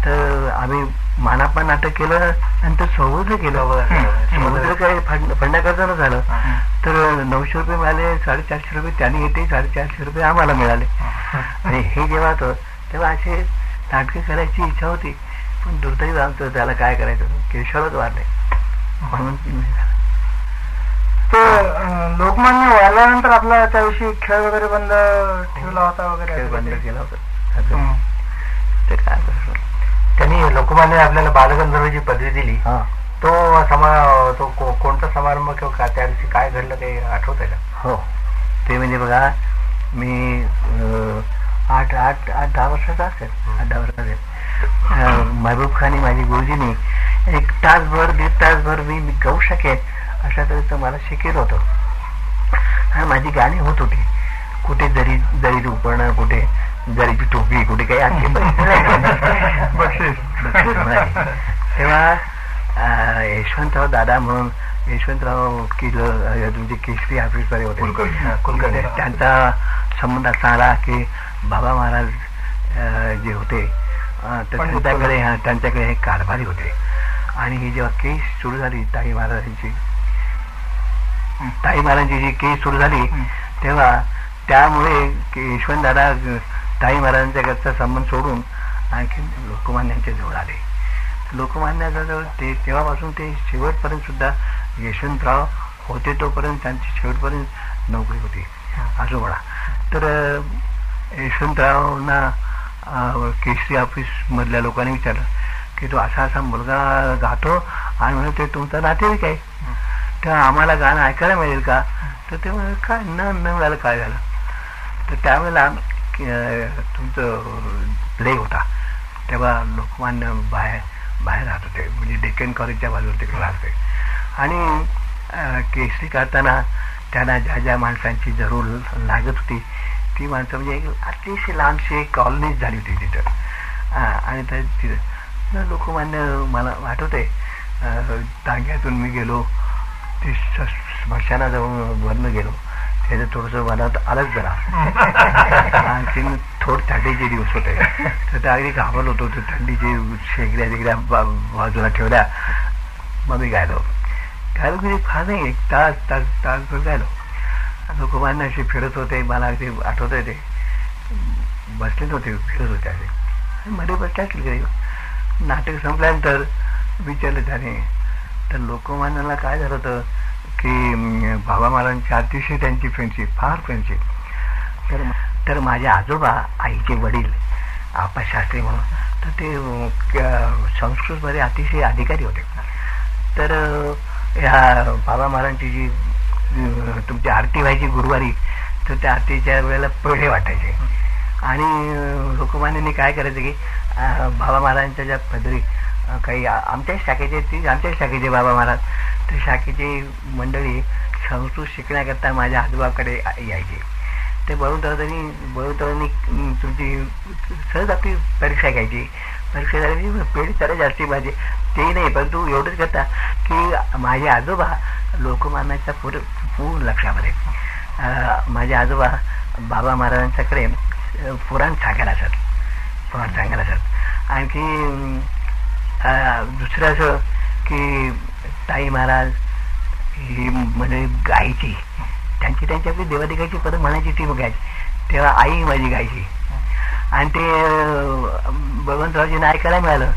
तर आम्ही मानापा नाटक केलं नंतर समुद्र केलं. समुद्र काही फंडाकरता झालं तर 900 रुपये मिळाले, 450 रुपये त्यांनी येते, 450 रुपये आम्हाला मिळाले. आणि हे जेव्हा होतं तेव्हा असे नाटकं करायची इच्छा होती, पण दुर्दैव आमचं त्याला काय करायचं, केशवच वाढले म्हणून ते लोकमान्य वाढल्यानंतर आपला त्याविषयी खेळ वगैरे बंद ठेवला होता वगैरे, खेळ बंद केला होता. ते काय त्यांनी लोकमान्य आपल्याला बालगंधर्वची पदवी दिली. तो कोणता समारंभ किंवा का त्या दिवशी काय घडलं ते आठवत आहे का? हो, ते म्हणजे बघा, मी 8-10 वर्षाचा असेल, 8-10 वर्षाचा असेल. महबूब खानी माझी गुरुजीनी 1 तासभर 1.5 तासभर मी गाऊ शकेन अशा तऱ्हेचं मला शिकेल होतं. आणि माझी गाणी होत होती, कुठे जरीचं उपरणं, कुठे जरीची टोपी, कुठे काही आणखी तेव्हा यशवंतराव दादा म्हणून, यशवंतराव तुमचे केशरी ऑफिसर होते, त्यांचा संबंध असा आला की बाबा महाराज जे होते तर त्यांच्याकडे हे कारभारी होते. आणि ही जेव्हा केस सुरू झाली ताई महाराजांची जी केस सुरू झाली, तेव्हा त्यामुळे यशवंत दादा ताई महाराजांच्या संबंध सोडून आणखी लोकमान्यांच्या जवळ आले. लोकमान्याच्या जवळ ते तेव्हापासून ते शेवटपर्यंत सुद्धा यशवंतराव होते तोपर्यंत त्यांची शेवटपर्यंत नोकरी होती असं म्हणा. तर यशवंतरावना केसरी ऑफिस मधल्या लोकांनी विचारलं की तो असा असा मुलगा गातो आणि म्हणून ते तुमचा नातेवाईक आहे, तर आम्हाला गाणं ऐकायला मिळेल का? तर ते म्हणजे काय न मिळालं, काय झालं? तर त्यावेळेला तुमचं प्ले होता, तेव्हा लोकमान्य बाहेर राहत होते, म्हणजे डेक्कन कॉलेजच्या बाजूला तिकडे राहत होते. आणि केसरी करताना त्यांना ज्या माणसांची जरूर लागत होती ती माणसं म्हणजे अतिशय लांबशी एक कॉलनीच झाली होती तिथं. आणि तिथं लोकमान्य मला आठवते, टांग्यातून मी गेलो, ते स्मशानाजवळ वरनं गेलो, त्याचं थोडंसं मनात आलंच जरा. आणखी थंडीचे दिवस होते, तर त्या अगदी घाबरलो होतो. तर थंडीचे शेगड्या बाजूला ठेवल्या, मग मी गायलो किती फार नाही, 1 तासभर गायलो. लोकमान्य असे फिरत होते, मला अगदी आठवत आहे, ते बसलेच होते, फिरत होते असे. मध्ये बसल्या नाटक संपल्यानंतर विचारलं त्याने, तर लोकमान्याला काय झालं होतं की बाबा महाराजांची अतिशय त्यांची फ्रेंडशिप, फार फ्रेंडशिप. तर माझे आजोबा, आईचे वडील आप्पा शास्त्री म्हणून, तर ते संस्कृतमध्ये अतिशय अधिकारी होते. तर ह्या बाबा महाराजांची जी तुमची आरती व्हायची गुरुवारी, तर त्या आरतीच्या वेळेला पेढे वाटायचे. आणि लोकमान्यांनी काय करायचं की बाबा महाराजांच्या ज्या पदरी काही आमच्याच शाखेचे बाबा महाराज, तर शाखेची मंडळी संस्कृत शिकण्याकरता माझ्या आजोबाकडे यायचे. ते बळूतरांनी तुमची सहज आपली परीक्षा घ्यायची. परीक्षा झाली पेढी जरा जास्ती पाहिजे, ते नाही, परंतु एवढंच करता की माझे आजोबा लोकमान्याच्या पूर्ण लक्षामध्ये, माझे आजोबा बाबा महाराजांच्याकडे पुराण सांगायला असत. आणखी दुसरं असं की ताई महाराज ही म्हणजे गायची, त्यांची आपली देवादिकाची पदं म्हणायची, ती गायची. तेव्हा आई माझी गायची. आणि ते बळवंतरावजींना ऐकायला मिळालं,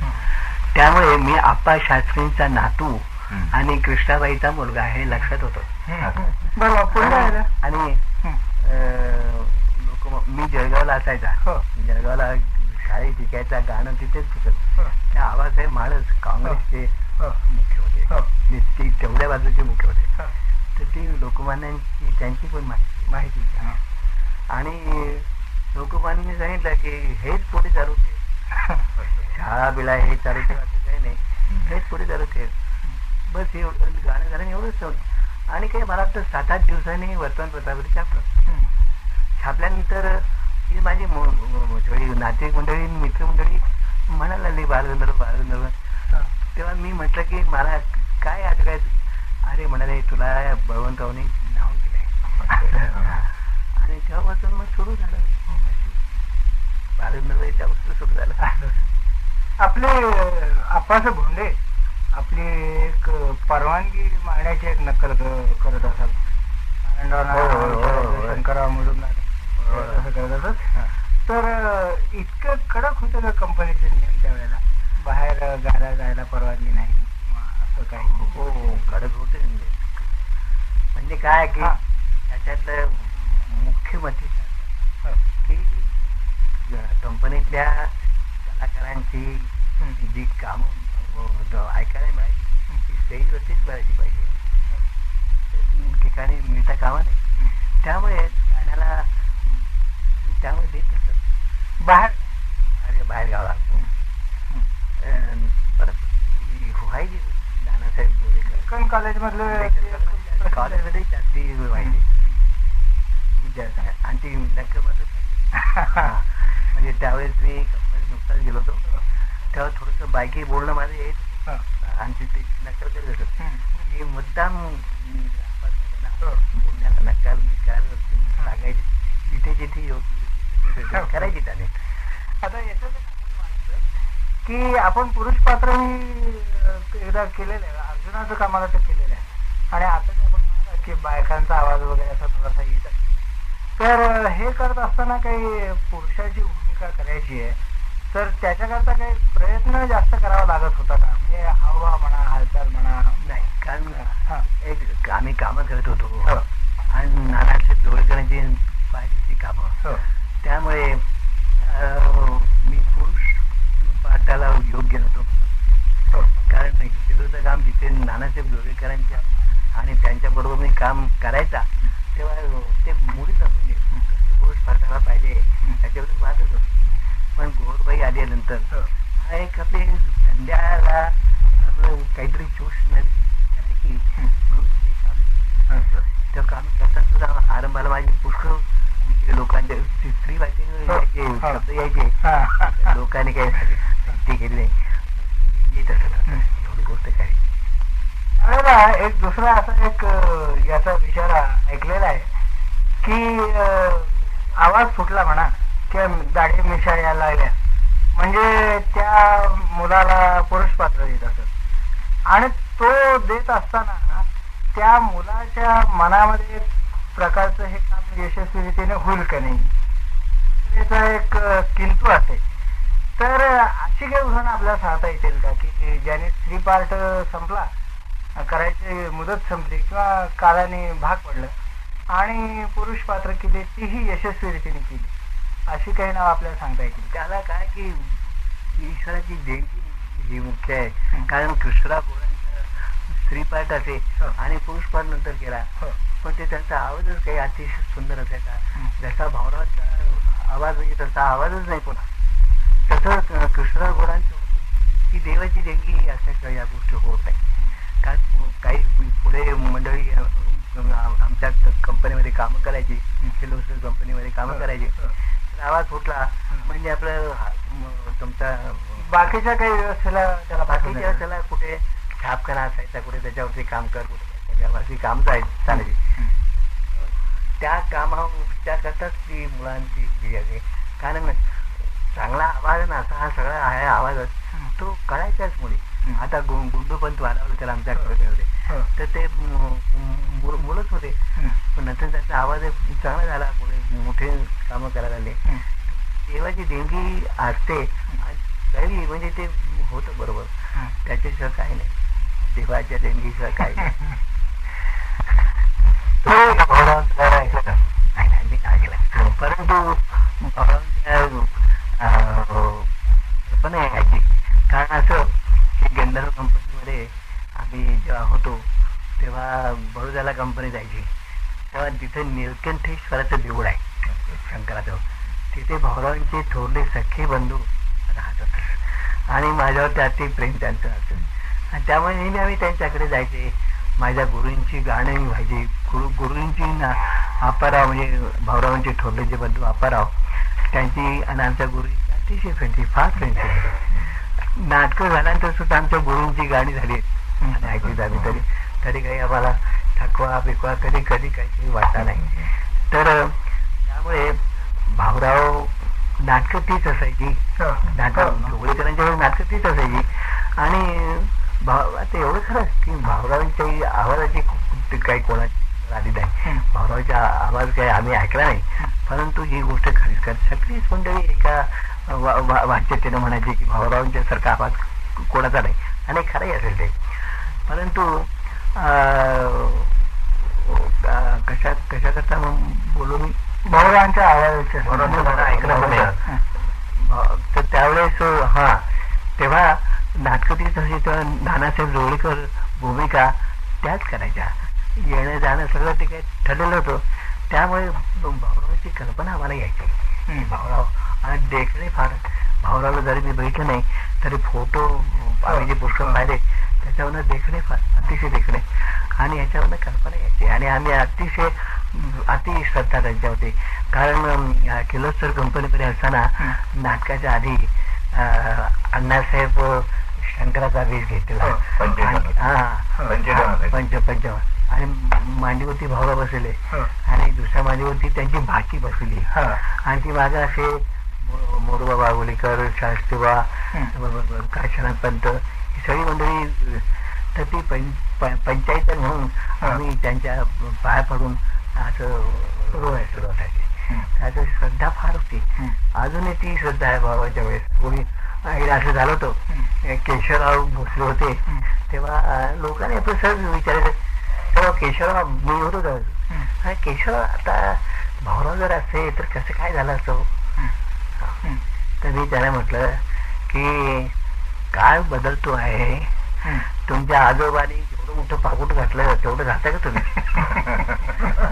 त्यामुळे मी आप्पा शास्त्रींचा नातू आणि कृष्णाबाईचा मुलगा हे लक्षात होतं. आणि मी जळगावला असायचा, जळगावला शाळेत शिकायचा, गाणं तिथेच शिकत. त्या आवाजसाहेब माळस काँग्रेसचे मुख्य होते, ते तेवढ्या बाजूचे मुख्य होते. तर ती लोकमान्यांची त्यांची पण माहिती. आणि लोकमान्यांनी सांगितलं की हेच पुढे चालू ठेव, शाळा बिळा हे चालू ठेव, असं काही नाही, हेच पुढे चालू ठेव, बस हे गाणं एवढंच ठेवलं. आणि काही मला वाटतं 7-8 दिवसांनी वर्तमानपत्रावर छापल्यानंतर ही माझी नातेवाईक मंडळी, मित्रमंडळी म्हणायला लागली बालगंधर्व. तेव्हा मी म्हटलं की मला काय आठवायचं, अरे म्हणाले तुला बळवंतरावने नाव दिलंय. आणि तेव्हापासून मग सुरू झालं बालगंधर्व, त्यापासून सुरू झालं. आपले आप्पासाहेब भोंडे आपली एक परवानगी मागण्याची एक नक्कल करत असतात, शंकरराव मुजुमदार असं करत असत. तर इतकं कडक होतं का कंपनीचे नियम त्यावेळेला, बाहेर गाड्या जायला परवानगी नाही असं काही? हो, कडक होते. म्हणजे काय की त्याच्यातलं मुख्य मत की कंपनीतल्या कलाकारांची जी कामं ऐकायला मिळायची ती स्टेजवरतीच मिळायची पाहिजे, ठिकाणी मिळता कामा नाही. त्यामुळे गाण्याला त्यामुळे देत असतात बाहेर गावाला. परत व्हायची नानासाहेब गोरेकर कॉलेजमधलं कॉलेजमध्ये जास्ती व्हायची विद्यार्थी. आणि ती नक्कल म्हणजे त्यावेळेस मी कंपनीत नुकताच गेलो होतो, तेव्हा थोडंसं बायकी बोलणं माझं येत आणि ते नक्कल करत होतं. मी मुद्दाम बोलण्याला नक्कल मी सांगायची जिथे जिथे योग्य करायची त्याने. आता याच्यात की आपण पुरुष पात्र एकदा केलेलं आहे, अर्जुनाचं कामाला तर केलेलं आहे. आणि आता जे आपण म्हणाला की बायकांचा आवाज वगैरे असा थोडासा येत आहे, तर हे करत असताना काही पुरुषाची भूमिका करायची आहे, तर त्याच्याकरता काही प्रयत्न जास्त करावा लागत होता का? म्हणजे हावभाव म्हणा, हालचाल म्हणा? नाही, कारण एक आम्ही कामं करत होतो आणि नानासाहेब जोगळेकरांची पाहिजे ती कामं, त्यामुळे मी पुरुष पाठाला योग्य नव्हतो. कारण शेवटचं काम जिथे नानासाहेब जोगळेकरांच्या आणि त्यांच्याबरोबर मी काम करायचा तेव्हा ते मुळीच नव्हतं. पुरुष पाठाला पाहिजे त्याच्याबद्दल वाटत होते. पण गोरबाई आल्यानंतर हा एक आपले संध्याला आपलं काहीतरी जोश नवीन त्या काम करताना सुद्धा आरंभाला माझे पुष्कळ लोकांचे स्त्री भाषे शब्द यायचे, लोकांनी काही ते केली नाही येत असत. एवढी गोष्ट काय एक दुसरा असा एक याचा विचार ऐकलेला आहे की आवाज फुटला म्हणा किंवा दाढी मिशा यायला लागल्या म्हणजे त्या मुलाला पुरुष पात्र देत असत आणि तो देत असताना त्या मुलाच्या मनामध्ये एक प्रकारचं हे काम यशस्वीरितीने होईल का नाही त्याचा एक किंतु असेल. तर अशी काही उदाहरणं आपल्याला सांगता येतील का की ज्याने स्त्री पार्ट संपला, करायची मुदत संपली किंवा काळाने भाग पडलं आणि पुरुष पात्र केली तीही यशस्वी रीतीने केली, अशी काही नाव आपल्याला सांगता येतील? त्याला काय की ईश्वराची देणगी ही मुख्य आहे. कारण कृष्णा गोरांचा स्त्री पार्ट असे आणि पुरुष पार्ट नंतर केला, पण ते त्यांचा आवाजच काही अतिशय सुंदर असायचा. जसा भावराचा आवाज म्हणजे तसा आवाजच नाही पुन्हा. तसं कृष्णा गोरांचं होतं की देवाची देणगी असल्याशिवाय या गोष्टी होत नाही. कारण काही पुढे मंडळी आमच्या कंपनीमध्ये कामं करायची, सिलोसर कंपनीमध्ये कामं करायची, तर आवाज फुटला म्हणजे आपलं तुमचा बाकीच्या काही व्यवस्थेला त्याला बाकीच्या व्यवस्थेला कुठे छापखाना असायचा, कुठे त्याच्यावरती काम कर, कुठे त्याच्यावरती काम चालायची. त्या कामाच्या करताच ती मुलांची जी आहे. कारण चांगला आवाज ना असा हा सगळा आहे आवाज तो कळायच्याच मुली. आता गुंडू पण वाला त्याला आमच्या तर ते मुलंच होते, पण नंतर त्याचा आवाज चांगला झाला, पुढे मोठे कामं करायला लागले. देवाची देणगी असते तरी म्हणजे ते होतं बरोबर, त्याच्याशिवाय काही नाही, देवाच्या देणगीशिवाय काही नाही. मी काय केलं परंतु पण ऐकायची. कारण असं की गंधर्व कंपनीमध्ये आम्ही जेव्हा होतो तेव्हा बडोद्याला कंपनी जायची, तेव्हा तिथे निळकंठेश्वराचं देऊळ आहे शंकराचं, तिथे भाऊरावांचे थोरले सख्खे बंधू राहतात आणि माझ्यावर त्याचे प्रेम त्यांचं असतं आणि त्यामुळे नेहमी आम्ही त्यांच्याकडे जायचे. माझ्या गुरूंची गाणी व्हायची. गुरूंची आपाराव म्हणजे भाऊरावांचे थोरले जे बंधू आपाराव त्यांची आणि आमच्या गुरूंची अतिशय फ्रेंडशिप, फार फ्रेंडशिप. नाटकं झाल्यानंतर सुद्धा आमच्या गुरूंची गाणी झाली आणि ऐकली झाली तरी काही आम्हाला थकवा बिकवा कधी काही वाटला नाही. तर त्यामुळे भाऊराव नाटकं तीच असायची, नाटक जोगळेकरांच्या वेळी नाटकं तीच असायची. आणि आता एवढं खरं की भाऊरावांच्या आवाजाची काही कोणाची आली नाही. भाऊरावचा आवाज काही आम्ही ऐकला नाही, परंतु ही गोष्ट खरीच कारण सगळीच मंडळी एका वाच्यतेनं म्हणायची की भाऊरावांच्या सारखा आवाज कोणाचा नाही, आणि खरंही असेल ते. परंतु कशाकरता बोलू मी भाऊरावांच्या आवाजाच्या ऐकलं तर त्यावेळेस तेव्हा नाटकं तशी तर नानासाहेब जोगळेकर भूमिका त्याच करायच्या, येणं जाणं सगळं ते काही ठरलेलं होतं. त्यामुळे भाऊरावांची कल्पना आम्हाला यायची. भाऊराव आणि देखणे फार, भाऊरावला जरी मी बघितलं नाही तरी फोटो आम्ही जे पुस्तक पाहिले त्याच्यावरनं देखणे फार, अतिशय देखणे, आणि याच्यावरनं कल्पना यायची. आणि आम्ही अति श्रद्धा त्यांच्यावरती. कारण किर्लोस्कर कंपनीमध्ये असताना नाटकाच्या आधी अण्णासाहेब शंकराचा वेश घेतलेला, पंचम, आणि मांडीवरती भाऊराव बसले आणि दुसऱ्या मांडीवरती त्यांची भाची बसली, आणि ती मागे असे मोरोबा बागोलीकर, शास्त्रीबा, काशीनाथ पंत ही सगळी मंडळी. तर ती पंचायत म्हणून आम्ही त्यांच्या पाया पडून असं सुरू असायची. त्याची श्रद्धा फार होती, अजूनही ती श्रद्धा आहे भावाच्या वेळेस. कोणी असं झालं होतं, केशवराव भोसले होते तेव्हा लोकांनी आपलं सहज विचारायचं, तेव्हा केशवराव मी होतो आणि केशवराव आता भाऊराव जर असते तर कसं काय झालं असतं. तर मी त्याला म्हटलं की काळ बदलतो आहे, तुमच्या आजोबांनी जेवढं मोठं पाकुट घातलं तेवढं घालता का तुम्ही.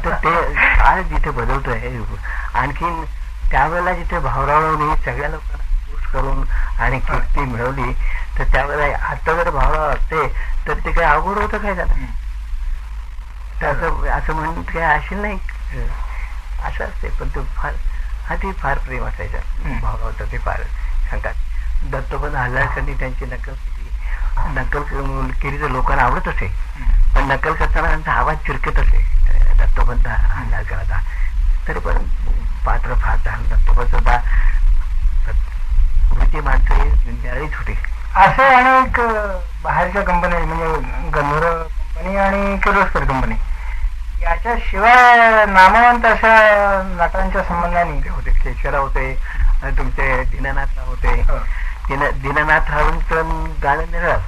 तर ते काळ जिथे बदलतोय, आणखीन त्यावेळेला जिथे भाऊरावांनी सगळ्या लोकांना खुश करून आणि कीर्ती मिळवली, तर त्यावेळेला आता जर भाऊराव असते तर ते काही अवघड होतं काय झालं. तर असं म्हणून काही असेल नाही, असं असते. पण तो फार प्रेम असायचं भाऊरावचं, ते फार सांगतात. दत्तोपंत हल्लाळकरांनी त्यांची नक्कल केली तर लोकांना आवडत असे, पण नक्कल करताना त्यांचा आवाज चिरकत असे दत्तोपंत हल्लाळकरांचा. तरी पण पात्र फार छान. दत्तोपंत सुद्धा पूर्वीची माणसं निराळीच होती. असे अनेक बाहेरच्या कंपन्या म्हणजे गंधर्व कंपनी आणि किर्लोस्कर कंपनी याच्याशिवाय नामवंत अशा नटांच्या संबंधाने होते. केशवराव होते, तुमचे दीनानाथराव होते. दीनानाथरावांचं गाणं निराळ,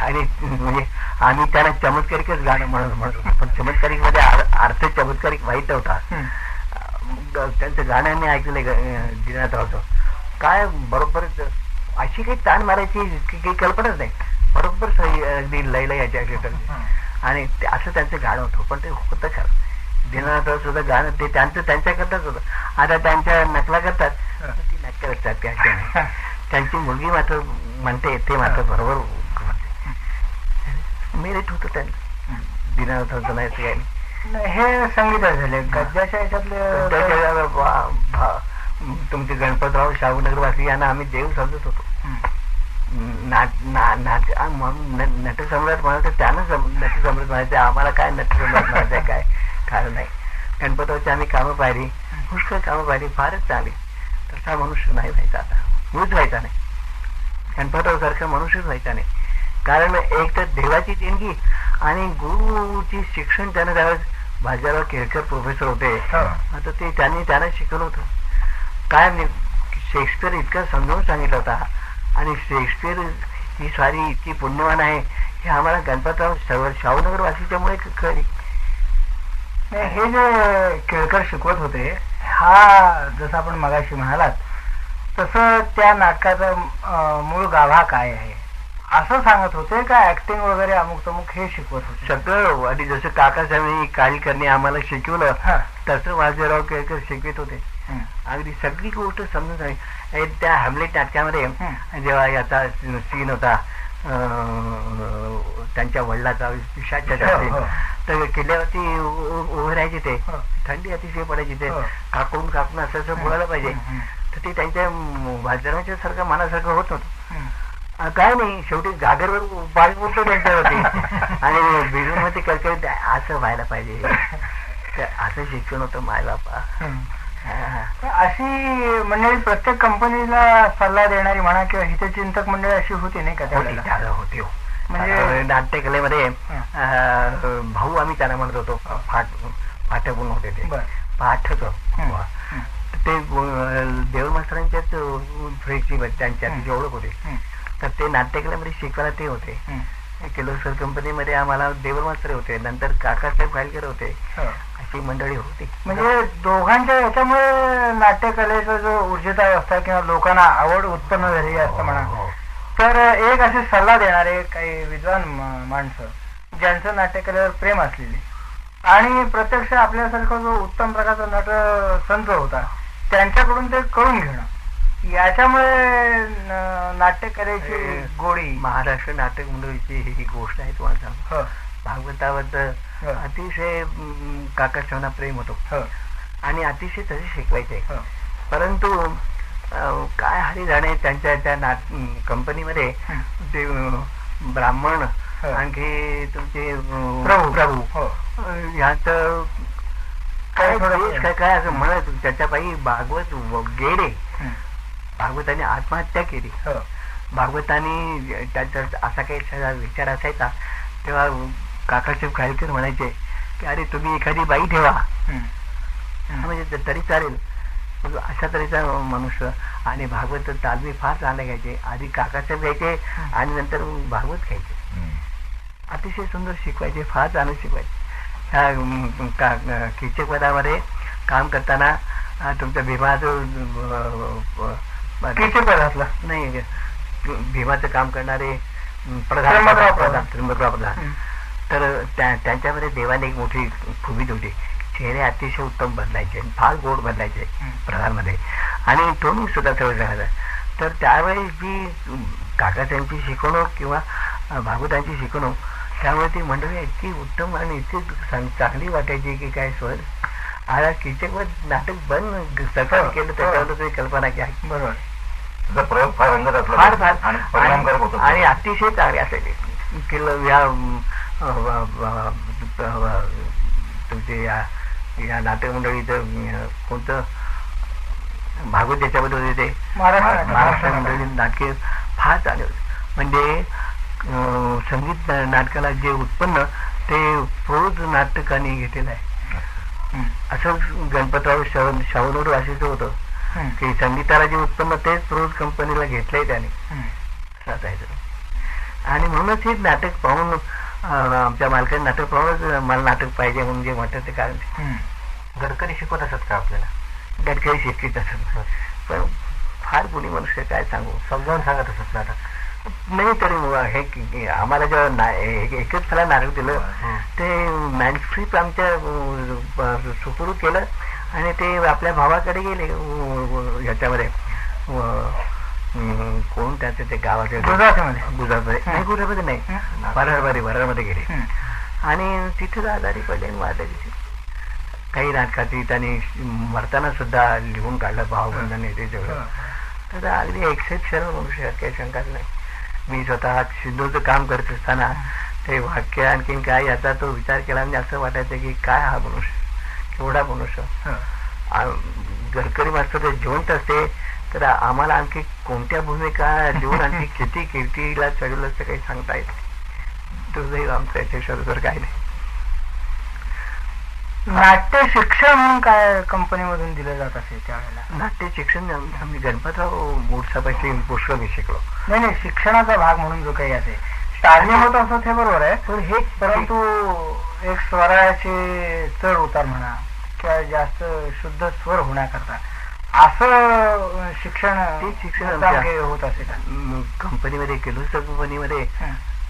आणि म्हणजे आम्ही त्यांना चमत्कारिकच गाणं म्हणत होतो, पण चमत्कारिक मध्ये अर्थ चमत्कारिक वाईट होता. त्यांचं गाण्याने ऐकलेलं दीनानाथरावचं काय बरोबर अशी काही ताण मारायची काही कल्पनाच नाही, बरोबर अगदी लयला यायच्या क्षेत्रात. आणि असं त्यांचं गाणं होतं, पण ते होतं खरं. दीनानाथराव सुद्धा गाणं ते त्यांच्याकरताच होतं. आता त्यांच्या नकला करतात, ती नाटकं असतात त्या नाही. त्यांची मुलगी मात्र म्हणते ते मात्र बरोबर म्हणते. मेरिट होतं त्यांचं दीनानाथरावचं नाही ते. हे संगीत झाले गद्याच्या याच्यातले तुमचे गणपतराव शाहूनगरवासी यांना आम्ही देव समजत होतो. नटसम्राट म्हणायचं त्यांना नटसम्राट म्हणायचं, आम्हाला काय नटसम्राट म्हणायचं काय कारण नाही. गणपतरावची आम्ही कामं पाहिली, पुष्कळ कामं पाहिली, फारच चांगली. तसा मनुष्य नाही व्हायचा, आता मुळीच व्हायचा नाही. गणपतराव सारखा मनुष्यच व्हायचा नाही. कारण एक तर देवाची देणगी आणि गुरुची शिक्षण त्यानं त्यावेळेस बाजीराव केळकर प्रोफेसर होते. आता ते त्यांना शिकवलं होतं काय. शेक्सपियर इतका समजावून सांगितलं होता, आणि शेक्सपियर ही सारी इतकी पुण्यवान आहे हे आम्हाला गणपतराव शाहूनगरवासीच्यामुळे कळली. हे जे केळकर शिकवत होते, हा जसं आपण मगाशी म्हणालात तसं त्या नाटकाचा मूळ गाभा काय आहे असं सांगत होते का ऍक्टिंग वगैरे अमुक तमुक हे शिकवत होते सगळं. आणि जसं काकासाहेबांनी काळी करणे आम्हाला शिकवलं तसं बाजीराव केळकर शिकवित होते. अगदी सगळी गोष्ट समजून सांगितली. त्या हॅमलेट नाटकामध्ये जेव्हा याचा सीन होता त्यांच्या वडिलाचा विषाच्या तर किल्ल्यावरती उभे राहायचे, ते थंडी अतिशय पडायची, ते काकून असं बोलायला पाहिजे. तर ते त्यांच्या बाजीरावांच्या सारखं मनासारखं होत नव्हतं. काय नाही, शेवटी जागेवर पाणी उठतो त्यांच्यावरती आणि भिजून मध्ये कळकळीत असं व्हायला पाहिजे. असं शिक्षण होतं माय बापा. अशी मंडळी प्रत्येक कंपनीला सल्ला देणारी म्हणा किंवा हितचिंतक मंडळी अशी होती नाही का? होती. म्हणजे नाट्यकलेमध्ये भाऊ आम्ही त्यांना म्हणत होतो. पाठक म्हणून होते ते पाठक. ते देवल मास्तरांच्याच फ्रेंडची त्यांची अतिशय ओळख होती. तर ते नाट्यकलेमध्ये शिकवायला ते होते. किर्लोस्कर कंपनीमध्ये आम्हाला देवल मास्तर होते, नंतर काकासाहेब खालकर होते, अशी मंडळी होती. म्हणजे दोघांच्या याच्यामुळे नाट्यकलेचा जो ऊर्जित अवस्था किंवा लोकांना आवड उत्पन्न झाली असं म्हणा. तर एक असे सल्ला देणारे काही विद्वान माणसं ज्यांचं नाट्यकलेवर प्रेम असलेले आणि प्रत्यक्ष आपल्यासारखा जो उत्तम प्रकारचा नट संत होता त्यांच्याकडून ते कळून घेणं, याच्यामुळे नाट्यकलेची गोडी. महाराष्ट्र नाटक मंडळीची ही गोष्ट आहे तुम्हाला सांगतो. भागवताबद्दल अतिशय काकासाहेबांना प्रेम होतो आणि अतिशय तसे शिकवायचे. परंतु काय हरी जाणे त्यांच्या त्या कंपनीमध्ये ते ब्राह्मण आणखी तुमचे प्रभू ह्याच काय असं म्हणत त्याच्या पायी भागवत गेले. भागवताने आत्महत्या केली. भागवताने त्याचा असा काही विचार असायचा तेव्हा काकासाहेब खालकर म्हणायचे की अरे तुम्ही एखादी बाई ठेवा म्हणजे तरी चालेल. अशा तऱ्हेचा मनुष्य. आणि भागवत तालमी फार चांगले घ्यायचे. आधी काकासाहेब घ्यायचे आणि नंतर भागवत घ्यायचे. अतिशय सुंदर शिकवायचे, फार चांगले शिकवायचे. ह्या कीचकपदामध्ये काम करताना तुमच्या भीमाचं नाही भीमाचं काम करणारे त्र्यंबकराव प्रधान, तर त्यांच्यामध्ये देवाने एक मोठी खुबी होती. चेहरे अतिशय उत्तम बदलायचे, फार गोड बदलायचे प्रधानमध्ये आणि टोनिंग सुद्धा सगळं झालं. तर त्यावेळी जी काकासाहेबांची शिकवणूक किंवा भागवतांची शिकवणूक त्यामुळे ती मंडळी इतकी उत्तम आणि इतकी चांगली वाटायची की काय सोय. आता कीचकवर नाटक बंद सरकार केलं त्याच्यावर तुम्ही कल्पना घ्या. बरोबर. प्रयोग फार रंगत फार फार आणि अतिशय चांगले असायचे. तुमचे या नाटक मंडळीचं कोणतं भागवत ज्याच्याबद्दल होते ते महाराष्ट्र मंडळी नाटके फार चांगले होते. म्हणजे संगीत नाटकाला जे उत्पन्न ते प्रोज नाटकाने घेतलेलं आहे. असं गणपतराव शाहूनूर असेच होतं की संगीताला जे उत्पन्न तेच प्रोज कंपनीला घेतलंय त्याने असायचं. आणि म्हणूनच हे नाटक पाहून आमच्या मालकाने नाटक पाहूनच मला नाटक पाहिजे म्हणून जे म्हणतात ते कारण गडकरी शिकवत असत का आपल्याला? गडकरी शिकवीत असत पण फार गुणी मनुष्य काय सांगू समजावून सांगत असत नाटक नाही. तरी हे आम्हाला जेव्हा एकच फला नाटक दिलं ते मॅन्स्क्रिप्ट आमच्या सुपूर्द केलं आणि ते आपल्या भावाकडे गेले ह्याच्यामध्ये कोण त्याचं ते गावाच्या गुजरातमध्ये नाही वरारमध्ये गेले आणि तिथे आजारी पडले आणि वाढले. काही नाटकाची त्यांनी मरताना सुद्धा लिहून काढलं भावबंधाने ते सगळं. तर अगदी एक्सेप्शनल मनुष्य काही शंकाच नाही. मी स्वतः सिंधूचं काम करत असताना ते वाक्य आणखीन काय याचा तो विचार केला म्हणजे असं वाटायचं की काय हा मनुष्य केवढा मनुष्य. गडकरी मास्तर ते जिवंत असते तर आम्हाला आणखी कोणत्या भूमिका देऊन आणखी किती कीर्तीला चढवलं असं काही सांगता येत नाही. तुझंही आमचं याच्याशिवाय काय नाही. नाट्य शिक्षण म्हणून काय कंपनीमधून दिलं जात असेल त्यावेळेला? नाट्य शिक्षण आम्ही गणपतराव मोठसापाशी पुष्कळ मी शिकलो. नाही शिक्षणाचा भाग म्हणून जो काही असेल टाळणी होत असं ते बरोबर आहे. पण हे परंतु एक स्वराचे चढ उतार म्हणा किंवा जास्त शुद्ध स्वर होण्याकरता असं शिक्षण होत असेल का कंपनीमध्ये? किर्लोस्कर कंपनीमध्ये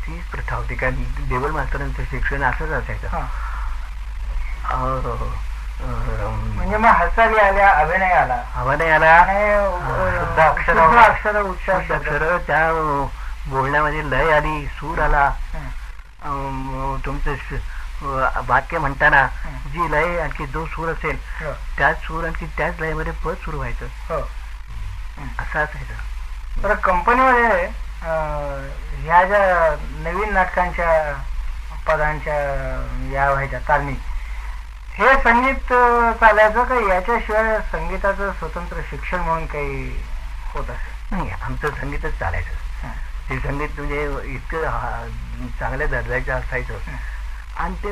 तीच प्रथा होती कारण देवल मास्तरांचं शिक्षण असंच असायचं. म्हणजे मग हालचाली आल्या, अभिनय आला अक्षर उच्चार त्या बोलण्यामध्ये लय आली, सूर आला. तुमचं वाक्य म्हणताना जी लय आणखी जो सूर असेल त्याच सूर आणखी त्याच लयमध्ये पद सुरू व्हायचं असं असायचं. तर कंपनीमध्ये ह्या ज्या नवीन नाटकांच्या पदांच्या या व्हायच्या तालमी हे संगीत चालायचं का याच्याशिवाय संगीताचं स्वतंत्र शिक्षण म्हणून काही होत असेल? नाही, आमचं संगीतच चालायचं. ते संगीत म्हणजे इतकं चांगल्या दर्जाचं असायचं. आणि ते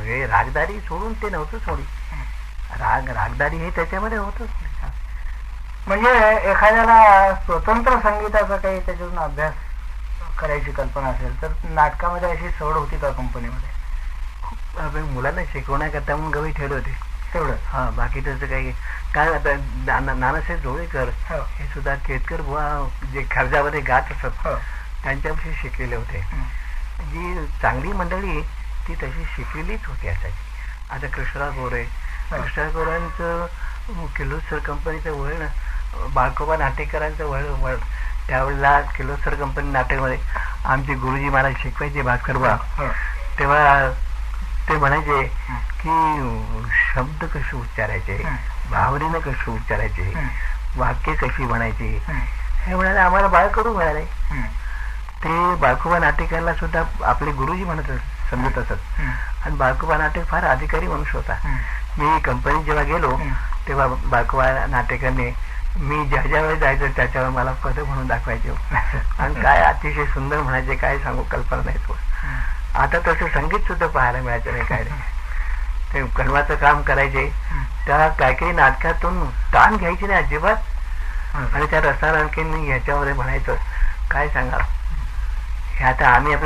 हे रागदारी सोडून ते नव्हतं सोडी. रागदारी हे त्याच्यामध्ये होतच नाही. म्हणजे एखाद्याला स्वतंत्र संगीताचा काही त्याच्यातून अभ्यास करायची कल्पना असेल तर नाटकामध्ये अशी सवड होती का कंपनीमध्ये? खूप मुलांना शिकवण्याकरता म्हणून गवई ठेवले होते तेवढं. हा, बाकी त्याचं काही काय. आता नानासाहेब जोळेकर हे सुद्धा केतकर बुवा जे खर्जामध्ये गात असत त्यांच्याविषयी शिकलेले होते. जी चांगली मंडळी ती तशी शिकलेलीच होती असायची. आता कृष्णराव गोरेंचं किर्लोस्कर कंपनीचं वळण, बाळकोबा नाटेकरांचं वळण, त्यावेळेला किर्लोस्कर कंपनी नाटकमध्ये आमचे गुरुजी मला शिकवायचे भास्करबा. तेव्हा ते म्हणायचे की शब्द कसे उच्चारायचे, भावनेनं कसे उच्चारायचे, वाक्य कशी म्हणायची, हे म्हणाले आम्हाला बाळकडू मिळाले. ते बाळकोबा नाटेकरला सुद्धा आपले गुरुजी म्हणत समजत असत. आणि बाळकोबा नाटेक फार अधिकारी मनुष्य होता. मी कंपनीत जेव्हा गेलो तेव्हा बाळकोबा नाटेकरने मी ज्या ज्या वेळेस जायचं त्याच्यावर मला पद म्हणून दाखवायचे. आणि काय अतिशय सुंदर म्हणायचे, काय सांगू कल्पना नाही. तो आता तसं संगीत सुद्धा पाहायला मिळायचं नाही. काय नाही, ते कणवाचं काम करायचे. त्या काही काही नाटकातून ताण घ्यायची नाही अजिबात. आणि त्या रसाला आणखीन ह्याच्यामध्ये म्हणायचं काय सांगा. हे आता आम्ही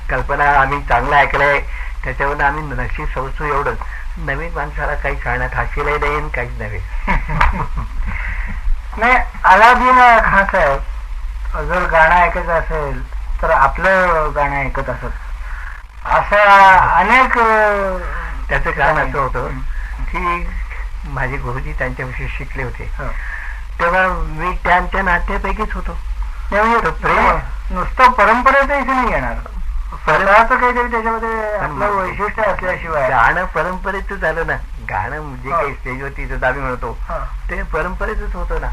कल्पना आम्ही चांगलं ऐकलंय त्याच्यावर आम्ही नशीब समजतो. एवढंच, नवीन माणसाला काही सांगण्यात हास्यलय देईन काहीच नव्हे. नाही, अलादीन खान साहेब जर गाणं ऐकायचं असेल तर आपलं गाणं ऐकत असत. असं अनेक. त्याचं कारण असं होतं की माझे गुरुजी त्यांच्याविषयी शिकले होते. तेव्हा मी त्यांच्या नाट्यापैकीच होतो. म्हणजे प्रेम नुसतं परंपरेचं इथे नाही येणार, स्वतःचं काहीतरी त्याच्यामध्ये आपलं वैशिष्ट्य असल्याशिवाय. गाणं परंपरेच झालं ना. गाणं जे काही स्टेजवरती आम्ही म्हणतो ते परंपरेच होतं ना.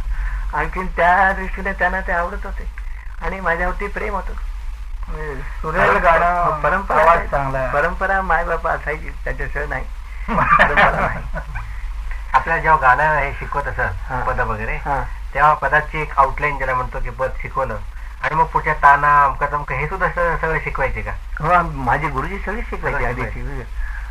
आणखीन त्या दृष्टीने त्यांना ते आवडत होते आणि माझ्यावरती प्रेम होतं. सुरेल गाणं, परंपरा चांगला, परंपरा माय बापा असायची त्याच्याशिवाय नाही. परंपरा नाही. आपल्याला जेव्हा गाणं हे शिकवत असत पद वगैरे तेव्हा पदाची एक आउटलाईन ज्याला म्हणतो की पद शिकवलं आणि मग पुढच्या ताना अमका तमका हे सुद्धा सगळं शिकवायचे का? हो, माझे गुरुजी सगळे शिकवायचे.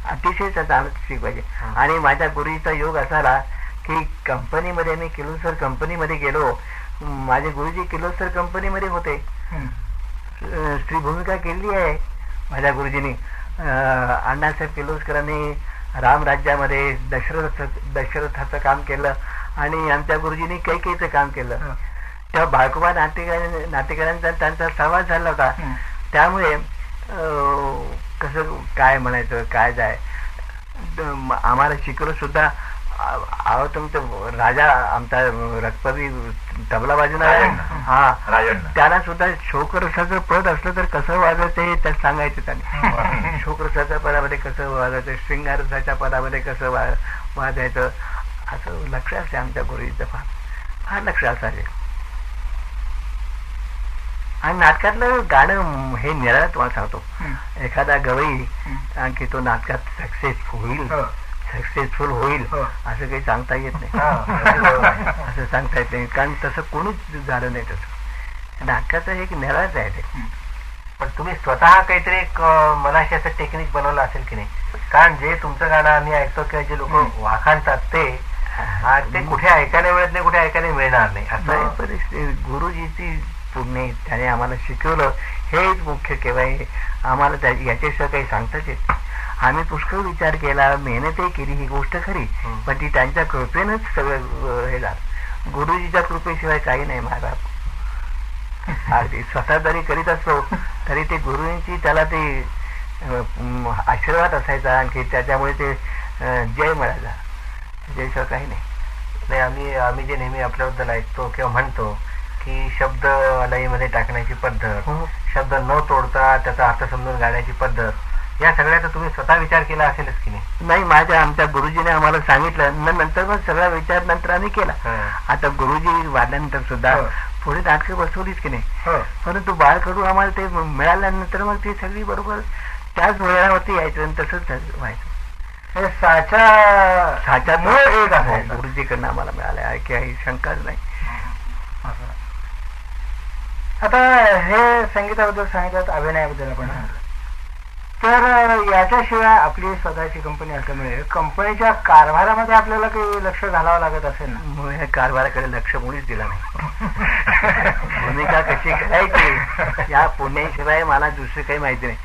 अतिशय चांगलं शिकवायचे. आणि माझ्या गुरुजीचा योग असाला की कंपनीमध्ये मी किर्लोस्कर कंपनीमध्ये गेलो. माझे गुरुजी किर्लोस्कर कंपनीमध्ये होते. स्त्री भूमिका केली आहे माझ्या गुरुजींनी. अण्णासाहेब किर्लोस्करांनी रामराज्यामध्ये दशरथाचं काम केलं आणि आमच्या गुरुजींनी कैकेयीचं काम केलं. तेव्हा बाळकोबा नाटेकरांचा त्यांचा सहवास झाला होता. त्यामुळे कसं काय म्हणायचं काय जाय आम्हाला शिकवलं सुद्धा. तुमचं राजा आमचा रक्तपती तबला बाजूला त्याला सुद्धा शोकरसाचं पद असलं तर कसं वाजायचं हे त्यात सांगायचं त्यांनी. शोकरसाच्या पदामध्ये कसं वाजायचं, शृंगारसाच्या पदामध्ये कसं वाजायचं असं लक्ष असते आमच्या गुरुजीचं. फार लक्ष असायचे. आणि नाटकातलं गाणं हे निराळं तुम्हाला सांगतो. एखादा गवई आणखी तो नाटकात सक्सेसफुल होईल असं काही सांगता येत नाही. असं सांगता येत नाही कारण तसं कोणीच झालं नाही. तसं नाटकाचं एक निराळच आहे ते. पण तुम्ही स्वतः काहीतरी एक मनाशी असं टेक्निक बनवलं असेल की नाही? कारण जे तुमचं गाणं आम्ही ऐकतो किंवा जे लोक वाखाणतात ते कुठे ऐकायला मिळत नाही, कुठे ऐकायला मिळणार नाही असं परिस्थिती. गुरुजीची पुण्य त्याने आम्हाला शिकवलं हेच मुख्य केव्हाय. आम्हाला याच्याशिवाय काही सांगताच येत. आम्ही पुष्कळ विचार केला, मेहनतही केली, ही गोष्ट खरी. पण ती त्यांच्या कृपेनंच सगळं हे झालं. गुरुजीच्या कृपेशिवाय काही नाही माझा. अगदी स्वतः जरी करीत असलो तरी ते गुरुजींची त्याला ते आशीर्वाद असायचा आणखी त्याच्यामुळे ते जय मिळायचा. जयशिवाय काही नाही. आम्ही जे नेहमी आपल्याबद्दल ऐकतो किंवा म्हणतो की शब्द लयीमध्ये टाकण्याची पद्धत, शब्द न तोडता त्याचा अर्थ समजून गाण्याची पद्धत, या सगळ्याचा तुम्ही स्वतः विचार केला असेलच की नाही? आमच्या गुरुजीने आम्हाला सांगितलं नंतर मग सगळा विचार नंतर आम्ही केला. आता गुरुजी वाढल्यानंतर सुद्धा पुढे नाटकं बसवलीच की नाही. परंतु बाळकडू आम्हाला ते मिळाल्यानंतर मग ती सगळी बरोबर त्याच वयावरती यायचं आणि तसंच व्हायचं. साचा गुरुजीकडनं आम्हाला मिळाला आहे की शंकाच नाही. आता हे संगीताबद्दल सांगितलं, अभिनयाबद्दल आपण सांगितलं, तर याच्याशिवाय आपली स्वतःची कंपनी असल्यामुळे कंपनीच्या कारभारामध्ये आपल्याला काही लक्ष घालावं लागत असेल ना? या कारभाराकडे लक्ष कोणीच दिलं नाही. भूमिका कशी करायची या पुण्याशिवाय मला दुसरी काही माहिती नाही.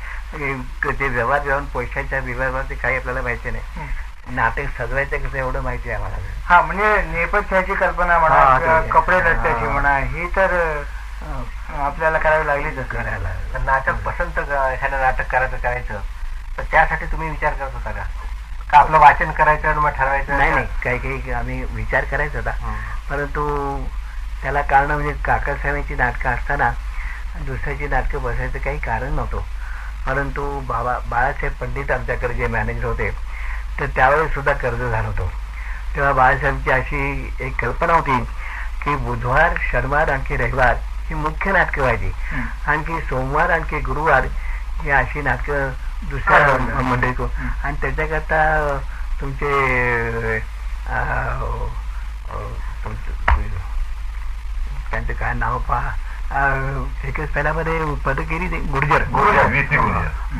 ते व्यवहार पैशाच्या व्यवहाराचे काही आपल्याला माहिती नाही. नाटक सजवायचं कसं एवढं माहिती आहे आम्हाला. हा, म्हणजे नेपथ्याची कल्पना म्हणा, कपडे लत्त्याची म्हणा, ही तर आपल्याला करावी लागलीच करायला. नाटक पसंत एखादं नाटक करायचं तर त्यासाठी तुम्ही विचार करत होता का आपलं वाचन करायचं आणि मग ठरवायचं? नाही, काही आम्ही विचार करायचा होता, परंतु त्याला कारण म्हणजे काकासाहेबांची नाटकं असताना दुसऱ्याची नाटकं बसायचं काही कारण नव्हतं. परंतु बाळासाहेब पंडित आमच्याकडे जे मॅनेजर होते तर त्यावेळेस सुद्धा कर्ज झालं होतं. तेव्हा बाळासाहेबची अशी एक कल्पना होती की बुधवार, शनिवार आणखी रविवार ही मुख्य नाटकं व्हायची, आणखी सोमवार आणखी गुरुवार ही अशी नाटकं दुसऱ्या मंडळी करून, आणि त्याच्याकरता तुमचे त्यांचं काय नाव पहा, एकच पहिल्यामध्ये पदकेरी गुर्जर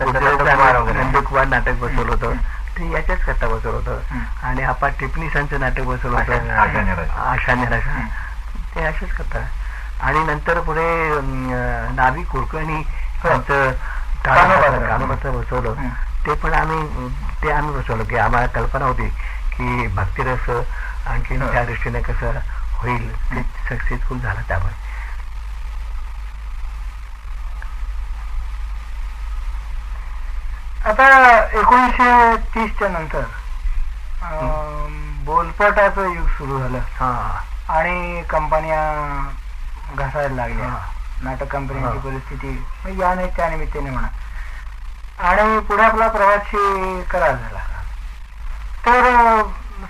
नंदकुमार नाटक बसवलं होतं, ते याच्याच करता बसवलं होतं. आणि आपा टिपणीसांचं नाटक बसवलं होतं, आशा निराशा, ते असेच करता. आणि नंतर पुढे नावी कुलकर्णी त्यांचं कानोबाचं बसवलं, ते पण आम्ही बसवलं की आम्हाला कल्पना होती की भक्तिरस आणखी त्या दृष्टीने कसं होईल, ते सक्सेसफुल झालं. त्यामुळे आता 1930च्या नंतर बोलपटाचं युग सुरू झालं आणि कंपन्या घसायला लागल्या. नाटक कंपन्यांची परिस्थिती या नाही त्या निमित्ताने म्हणा, आणि पुढे आपला प्रवासी करार झाला. तर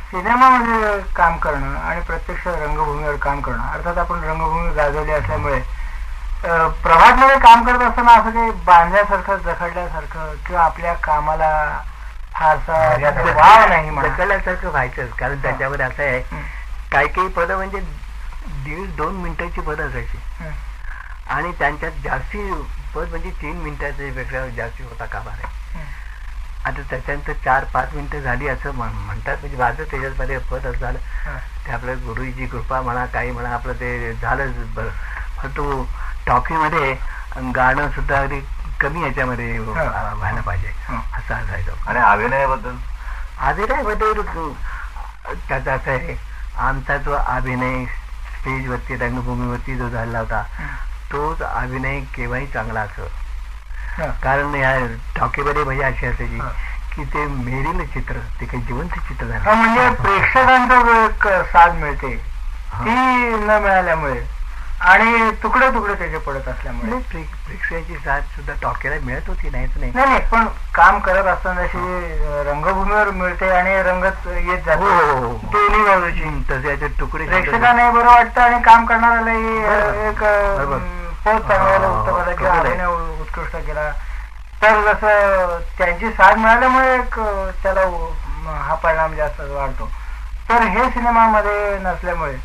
सिनेमामध्ये काम करणं आणि प्रत्यक्ष रंगभूमीवर काम करणं, अर्थात आपण रंगभूमी गाजवली असल्यामुळे प्रभातमध्ये काम करत असताना असं काही बांधल्यासारखं, जखडल्यासारखं किंवा आपल्या कामाला फारसा वाव नाही जखडल्यासारखं व्हायचंच. कारण त्याच्यावर असं आहे, काही पदं म्हणजे 1.5-2 मिनिटाची पदं असायची, आणि त्यांच्यात जास्ती पद म्हणजे 3 मिनिटाच्या पेक्षा जास्ती होता कामा आहे. आता त्याच्यानंतर 4-5 मिनिटं झाली असं म्हणतात, म्हणजे माझं त्याच्यामध्ये पद असं झालं, ते आपलं गुरुजीची कृपा म्हणा, काही म्हणा, आपलं ते झालंच बरं. परंतु टॉकीमध्ये गाणं सुद्धा अगदी कमी याच्यामध्ये व्हायला पाहिजे असं असायचं. आणि अभिनयाबद्दल त्याचा असं आहे, आमचा जो अभिनय स्टेजवरती रंगभूमीवरती जो झाला होता तोच अभिनय केव्हाही चांगला असो. कारण या टॉकीमध्ये म्हणजे अशी असायची की ते मेरील चित्र, ते काही जिवंत चित्र झालं, म्हणजे प्रेक्षकांचा साथ मिळते ती न मिळाल्यामुळे आणि तुकडे तुकडे त्याचे पडत असल्यामुळे प्रेक्षकांची साथ सुद्धा टॉकीला मिळत होती, नाहीच नाही. पण काम करत असताना अशी रंगभूमीवर मिळते आणि रंगत येत जातो दोन्ही बाजूची, तसे तुकडे प्रेक्षकांना बरं वाटतं आणि काम करणाऱ्यालाही एक पोच चांगला उत्तम किंवा अभिनय उत्कृष्ट केला. तर जसं त्यांची साथ मिळाल्यामुळे त्याला हा परिणाम जास्त वाढतो. तर हे सिनेमामध्ये नसल्यामुळे,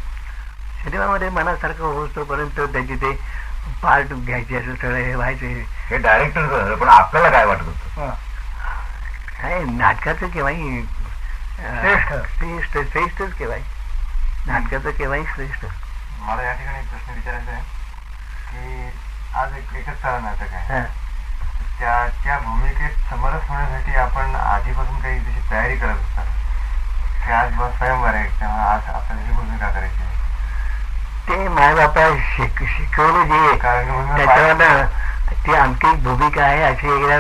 सिनेमामध्ये मनासारखं होतो, परंतु त्याची ते पार्ट घ्यायचे असं सगळं हे व्हायचे. हे डायरेक्टर, पण आपल्याला काय वाटत होतं? काय नाटकाचं केव्हाही श्रेष्ठच केव्हाही, नाटकाचं केव्हाही श्रेष्ठ. मला या ठिकाणी एक प्रश्न विचारायचा आहे की आज एकच सारं नाटक आहे, त्या भूमिकेत समरस होण्यासाठी आपण आधीपासून काही त्याची तयारी करत असतात की आज स्वयंवर आहे तेव्हा आज आपण ही भूमिका करायची? ते माझ्या बापा शिकवलं जे त्याच्यावर ती आमची भूमिका आहे अशी एकदा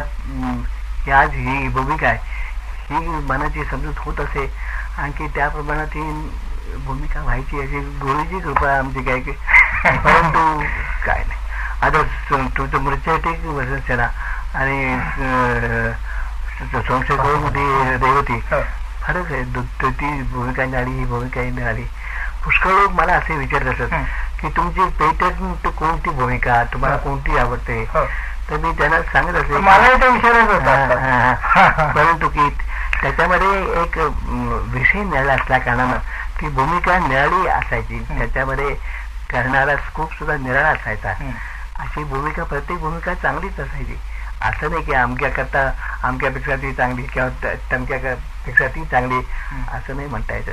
आज ही भूमिका आहे, ही मनाची समजूत होत असे, आणखी त्याप्रमाणात ही भूमिका व्हायची अशी गुरुजी कृपा आमची काय की. परंतु काय नाही, आता तुमचं मृत्यूसाठी वसंत आणि संशय रेवती फरक आहे. ती भूमिका मिळाली, ही भूमिका मिळाली. पुष्कळ लोक मला असे विचारत असतात की तुमची पेटंट कोणती भूमिका, तुम्हाला कोणती आवडते, तर मी त्यांना सांगत असे परंतु की त्याच्यामध्ये एक विषय मिळाला असल्या कारणानं ती भूमिका निराळी असायची, त्याच्यामध्ये करणारा स्कोप सुद्धा निराळा असायचा. अशी भूमिका, प्रत्येक भूमिका चांगलीच असायची. असं नाही की अमक्यापेक्षा ती चांगली किंवा तमक्यापेक्षा ती चांगली असं नाही म्हणता येतं.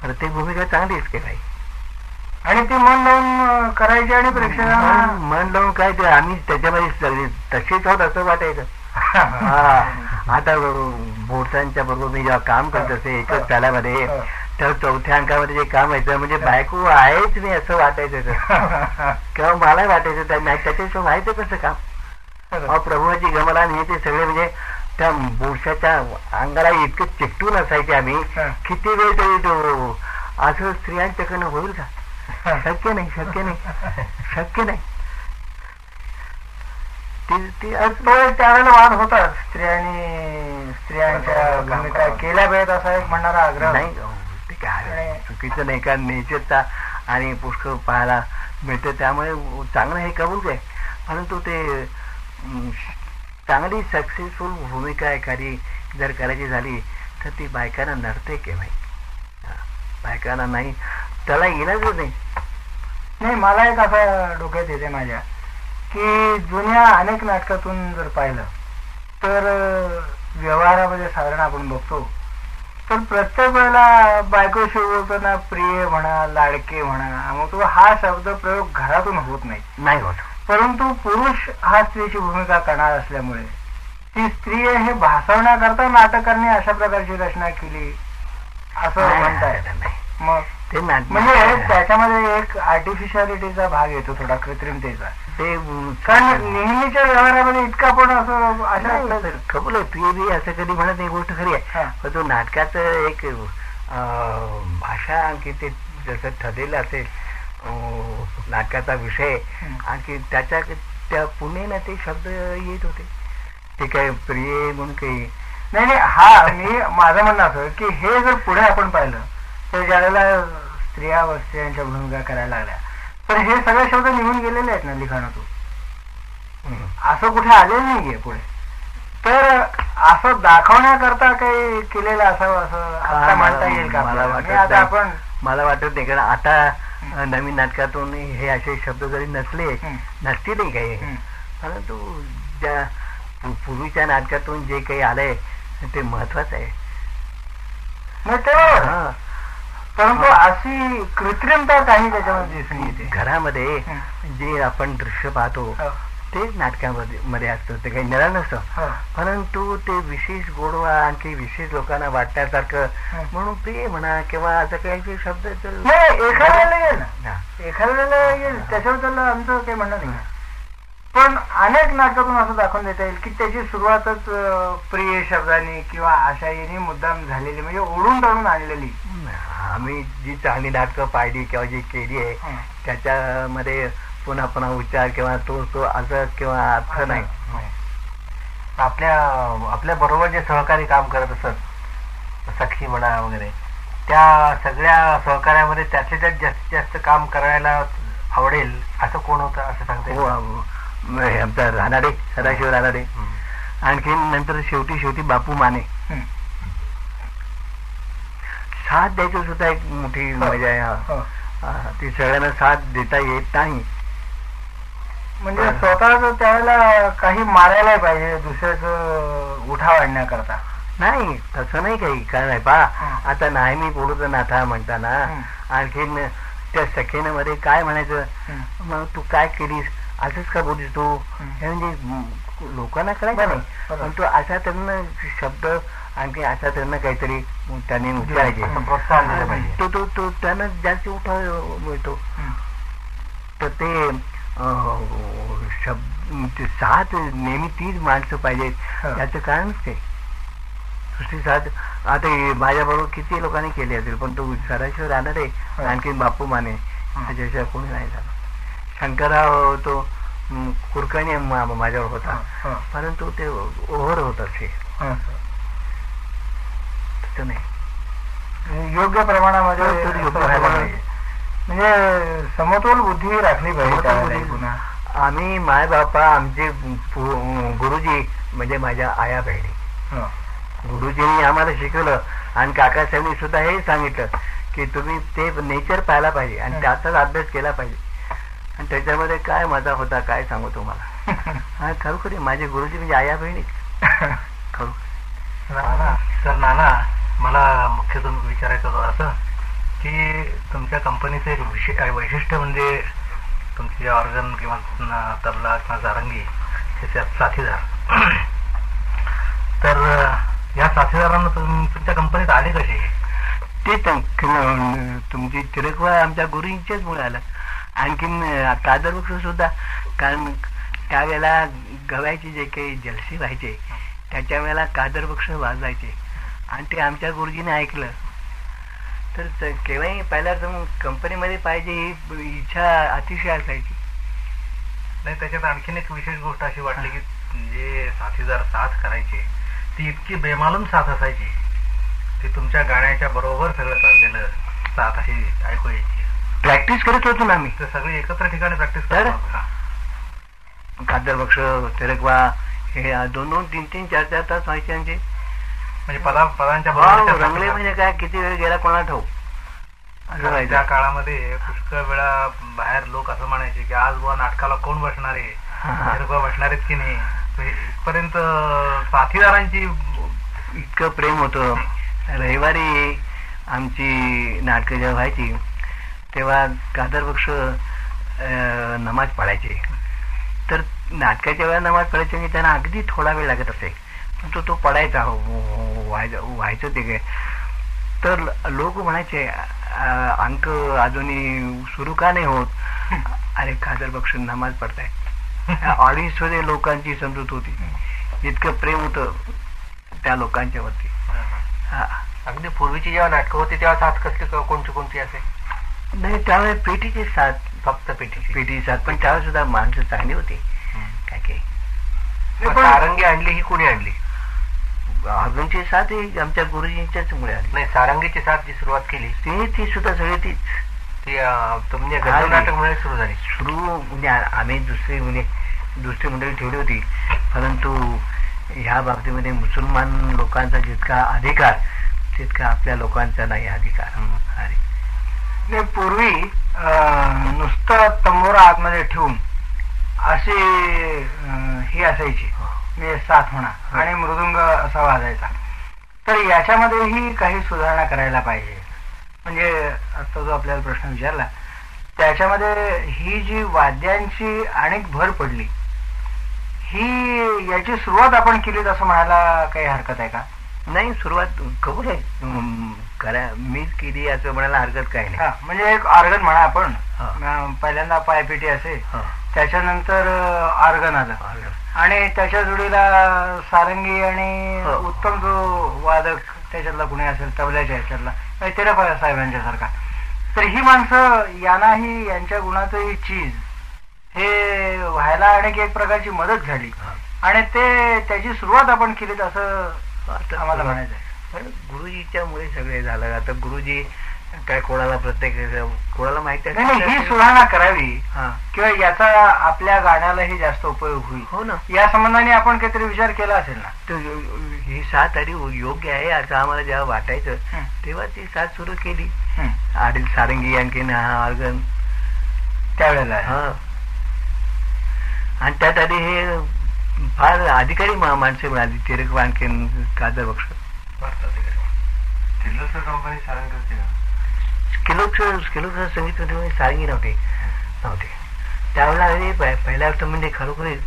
प्रत्येक भूमिका चांगलीच केली आणि ती मन लावून करायची आणि प्रेक्षकांना मन लावून काय ते आम्ही त्याच्यामध्ये तसेच होत असं वाटायचं. आता बोरसांच्या बरोबर मी जेव्हा काम करत असे एकच तालामध्ये, तर चौथ्या अंकामध्ये जे काम व्हायचं म्हणजे बायको आहेच नाही असं वाटायचं किंवा मला वाटायचं त्याच्याशिवाय व्हायचं कसं काम. प्रभूची गमला आणि ते सगळे म्हणजे त्या बोरशाच्या अंगाला इतकं चिकटून असायचे आम्ही. किती वेळ तरी असं स्त्रियांच्याकडनं होईल का? शक्य नाही, शक्य नाही, शक्य नाही. त्यावेळेला वाद होता स्त्रियांच्या भूमिका केल्या पाहिजेत असा एक म्हणणारा आग्रह. नाही ते काय चुकीचं नाही का, नेचरचा आणि पुष्कळ पाहायला मिळतं त्यामुळे चांगलं हे कबूल आहे. परंतु ते चांगली सक्सेसफुल भूमिका एखादी जर करायची झाली तर ती बायकांना नडते केव्हाही, बायकांना नाही, त्याला इलाजच नाही. मला एक असं डोक्यात येते माझ्या की जुन्या अनेक नाटकातून जर पाहिलं तर व्यवहारामध्ये साधारण आपण बघतो तर प्रत्येक वेळेला बायकोशी बोलताना प्रिय म्हणा, लाडके म्हणा, मग हा शब्द प्रयोग घरातून होत नाही होत. परंतु पुरुष हा स्त्रीची भूमिका करणार असल्यामुळे ती स्त्री हे भासवण्याकरता नाटकांनी अशा प्रकारची रचना केली असं म्हणताय. मग ते म्हणजे त्याच्यामध्ये एक आर्टिफिशियालिटीचा भाग येतो, थोडा कृत्रिमतेचा. ते कारण नेहमीच्या व्यवहारामध्ये इतका पण असं अशा खबर प्रिय असं कधी म्हणत नाही, गोष्ट खरी आहे. पण तो नाटकाचं एक भाषा आणखी ते जसं ठरलेलं असेल नाटकाचा विषय आणखी त्या पुणेनं ते शब्द येत होते. ते काय प्रिय म्हणून काही नाही. हा मी माझं म्हणणं असं की हे जर पुढे आपण पाहिलं तर ज्यावेळेला स्त्रिया व स्त्रियांच्या भूमिका करायला लागल्या तर हे सगळे शब्द निघून गेलेले आहेत ना लिखाणातून, असं कुठे आलेलं नाहीये पुढे. तर असं दाखवण्याकरता काही केलेलं असावं असं म्हणता येईल का? मला वाटत नाही, कारण आता नवीन नाटकातून हे असे शब्द जरी नसतील काही, परंतु ज्या पूर्वीच्या नाटकातून जे काही आलंय ते महत्वाचं आहे. परंतु अशी कृत्रिमता काही त्याच्यामध्ये दिसून येते. घरामध्ये जे आपण दृश्य पाहतो तेच नाटकामध्ये असतं, ते काही निराळ नसतं. परंतु ते विशेष गोडवा आणखी विशेष लोकांना वाटण्यासारखं म्हणून प्रिय म्हणा किंवा असं काही शब्द एखाद्याला येईल त्याच्यावर त्याला आमचं काही म्हणणं नाही. पण अनेक नाटकातून असं दाखवून देता येईल की त्याची सुरुवातच प्रिय शब्दांनी किंवा आशाईने मुद्दाम झालेली, म्हणजे ओढून तळून आणलेली. आम्ही जी चांगली नाटकं पाहिली किंवा जी केली आहे त्याच्यामध्ये पुन्हा पुन्हा उच्चार किंवा तो असं किंवा अर्थ नाही. आपल्या बरोबर जे सहकारी काम करत असत, सखी म्हणा वगैरे, त्या सगळ्या सहकार्यामध्ये त्यातल्या त्यात जास्तीत जास्त काम करायला आवडेल असं कोण होतं असं सांगते? आमचा रानाडे, सदाशिव रानाडे. आणखी नंतर शेवटी बापू माने. साथ द्यायची सुद्धा एक मोठी मजा आहे. ती सगळ्यांना साथ देता येत नाही. म्हणजे स्वतःच त्यावेळेला काही मारायला पाहिजे दुसऱ्याच उठा वाढण्याकरता. नाही तसं नाही काही, काय नाही पा आता नाही मी बोलतो नाथा म्हणताना आणखीन त्या सखेन मध्ये काय म्हणायचं, मग तू काय केलीस असंच का बोललीस तू, हे म्हणजे लोकांना कळायचं नाही. पण तू अशा त्यांना शब्द आणखी अशा त्यांना काहीतरी त्यांनी विचारायचे, प्रोत्साहन दिलं पाहिजे. तो त्यांना जास्त उठाव मिळतो. तर ते शब्द साथ नेहमी तीच माणसं पाहिजेत याचं कारणच काय. दुसरी साथ आता माझ्याबरोबर किती लोकांनी केली असेल, पण तो सदाशिव राहणारे आणखी बापू माने त्याच्याशिवाय कोणी नाही झालं. शंकरराव तो कुरकणी माझ्यावर होता, परंतु ते ओव्हर होत असे तसं नाही, योग्य प्रमाणामध्ये म्हणजे समतोल बुद्धी राखली पाहिजे. आम्ही माय बापा आमचे गुरुजी म्हणजे माझ्या आया बहिणी, गुरुजींनी आम्हाला शिकवलं आणि काकासाहेबांनी सुद्धा हे सांगितलं की तुम्ही ते नेचर पाहायला पाहिजे आणि त्याचाच अभ्यास केला पाहिजे. आणि त्याच्यामध्ये काय मजा होता काय सांगू तुम्हाला. हा खरोखरी माझे गुरुजी म्हणजे आया बहिणी खरोखर. तर नाना, मला मुख्यतः विचारायचं होतं असं की तुमच्या कंपनीचं एक वैशिष्ट्य म्हणजे तुमचे ऑर्गन किंवा तबला किंवा सारंगी हे साथीदार. तर या साथीदारांना तुमच्या कंपनीत आले कसे? ते तुमची तिरकवा आमच्या गुरुजींच्याच मुळे आलं. आणखीन कादरवृक्ष सुद्धा, कारण त्यावेळेला गव्याचे जे काही जलसे व्हायचे त्याच्या वेळेला कादरवृक्ष वाजवायचे आणि ते आमच्या गुरुजीने ऐकलं तर केव्हाही पहिला कंपनीमध्ये पाहिजे ही इच्छा अतिशय असायची. नाही, त्याच्यात आणखीन एक विशेष गोष्ट अशी वाटली की जे साथीदार साथ करायचे ती इतकी बेमालूम साथ असायची, ती तुमच्या गाण्याच्या बरोबर सगळं चाललेलं साथ अशी ऐकू यायची. प्रॅक्टिस करत होतो ना आम्ही, तर सगळी एकत्र ठिकाणी प्रॅक्टिस तर करत. कादरवृक्ष, तिरकवा हे 2-2, 3-3, 4-4 तास व्हायचे आमचे. म्हणजे पदांच्या रंगले म्हणजे काय, किती वेळ गेला कोणाला ठाऊक. त्या काळामध्ये पुष्कळ वेळा बाहेर लोक असं म्हणायचे की आज बुवा नाटकाला कोण बसणार आहे, बसणार आहेत की नाही. इथपर्यंत साथीदारांची इतकं प्रेम होतं. रविवारी आमची नाटकं जेव्हा व्हायची तेव्हा कादरवृक्ष नमाज पढायचे. तर नाटकाच्या वेळा नमाज पडायची आणि त्यांना अगदी थोडा वेळ लागत असे, पण तो पडायचा व्हायचं ते काय. तर लोक म्हणायचे अंक अजूनही सुरू का नाही होत. अरे कादरवृक्ष नमाज पडताय. ऑडियन्स मध्ये लोकांची समजूत होती, इतकं प्रेम होतं त्या लोकांच्या वरती. अगदी पूर्वीची जेव्हा नाटकं होती तेव्हा साथ कसली कोणती असे? नाही, त्यावेळेस पेटीची साथ, फक्त पेटी साथ. पण त्यावेळेस सुद्धा माणसं चांगली होती. काय काय सारंगी आणली ही कोणी आणली? अर्जुनची साथ ही आमच्या गुरुजींच्याच मुळे आली. नाही, सारंगीची साथ जी सुरुवात केली ती सुद्धा सगळी तीच. ती तुमच्या गजल नाटक मुळे सुरू झाली. म्हणजे आम्ही दुसरी मंडळी ठेवली होती, परंतु ह्या बाबतीमध्ये मुसलमान लोकांचा जितका अधिकार तितका आपल्या लोकांचा नाही अधिकार. अरे पूर्वी नुसतं तंबोरा आतमध्ये ठेवून अशी ही असायची, म्हणजे साथ म्हणा, आणि मृदुंग असा वाजायचा. तर याच्यामध्येही काही सुधारणा करायला पाहिजे. म्हणजे आता जो आपल्याला प्रश्न विचारला त्याच्यामध्ये ही जी वाद्यांची अनेक भर पडली, ही याची सुरुवात आपण केली असं म्हणायला काही हरकत आहे का? नाही, सुरुवात कबूल आहे, मीच केली असं म्हणायला हरकत काही नाही. म्हणजे एक ऑर्गन म्हणा आपण, पहिल्यांदा पायपेटी असे, त्याच्यानंतर ऑर्गन आलं आणि त्याच्या जोडीला सारंगी आणि उत्तम जो वादक त्याच्यातला कुणी असेल तबल्याच्या ह्याच्यातला तिरकवा साहेबांच्या सारखा. तर ही माणसं यांनाही यांच्या गुणाचं चीज हे व्हायला अनेक एक प्रकारची मदत झाली आणि त्याची सुरुवात आपण केलीत असं आम्हाला म्हणायचं आहे. गुरुजीच्या मुळे सगळे झालं. आता गुरुजी काय कोणाला कोणाला माहिती आहे ही सुधारणा करावी किंवा याचा आपल्या गाण्यालाही जास्त उपयोग होईल. हो ना, या संबंधाने आपण काहीतरी विचार केला असेल ना. तर ही साथ आधी योग्य आहे असं आम्हाला जेव्हा वाटायचं तेव्हा ती साथ सुरू केली. आडील सारंगी आणखीन ऑर्गन त्यावेळेला. आणि त्यात आधी हे फार अधिकारी माणसं मिळाली, तिरकवा आणखीन कादरवृक्ष. कंपनी सारंगी होती ना? किलोक्ष संगीत सारंगी नव्हते. त्यावेळेला पहिल्या अर्थ म्हणजे खरोखरीच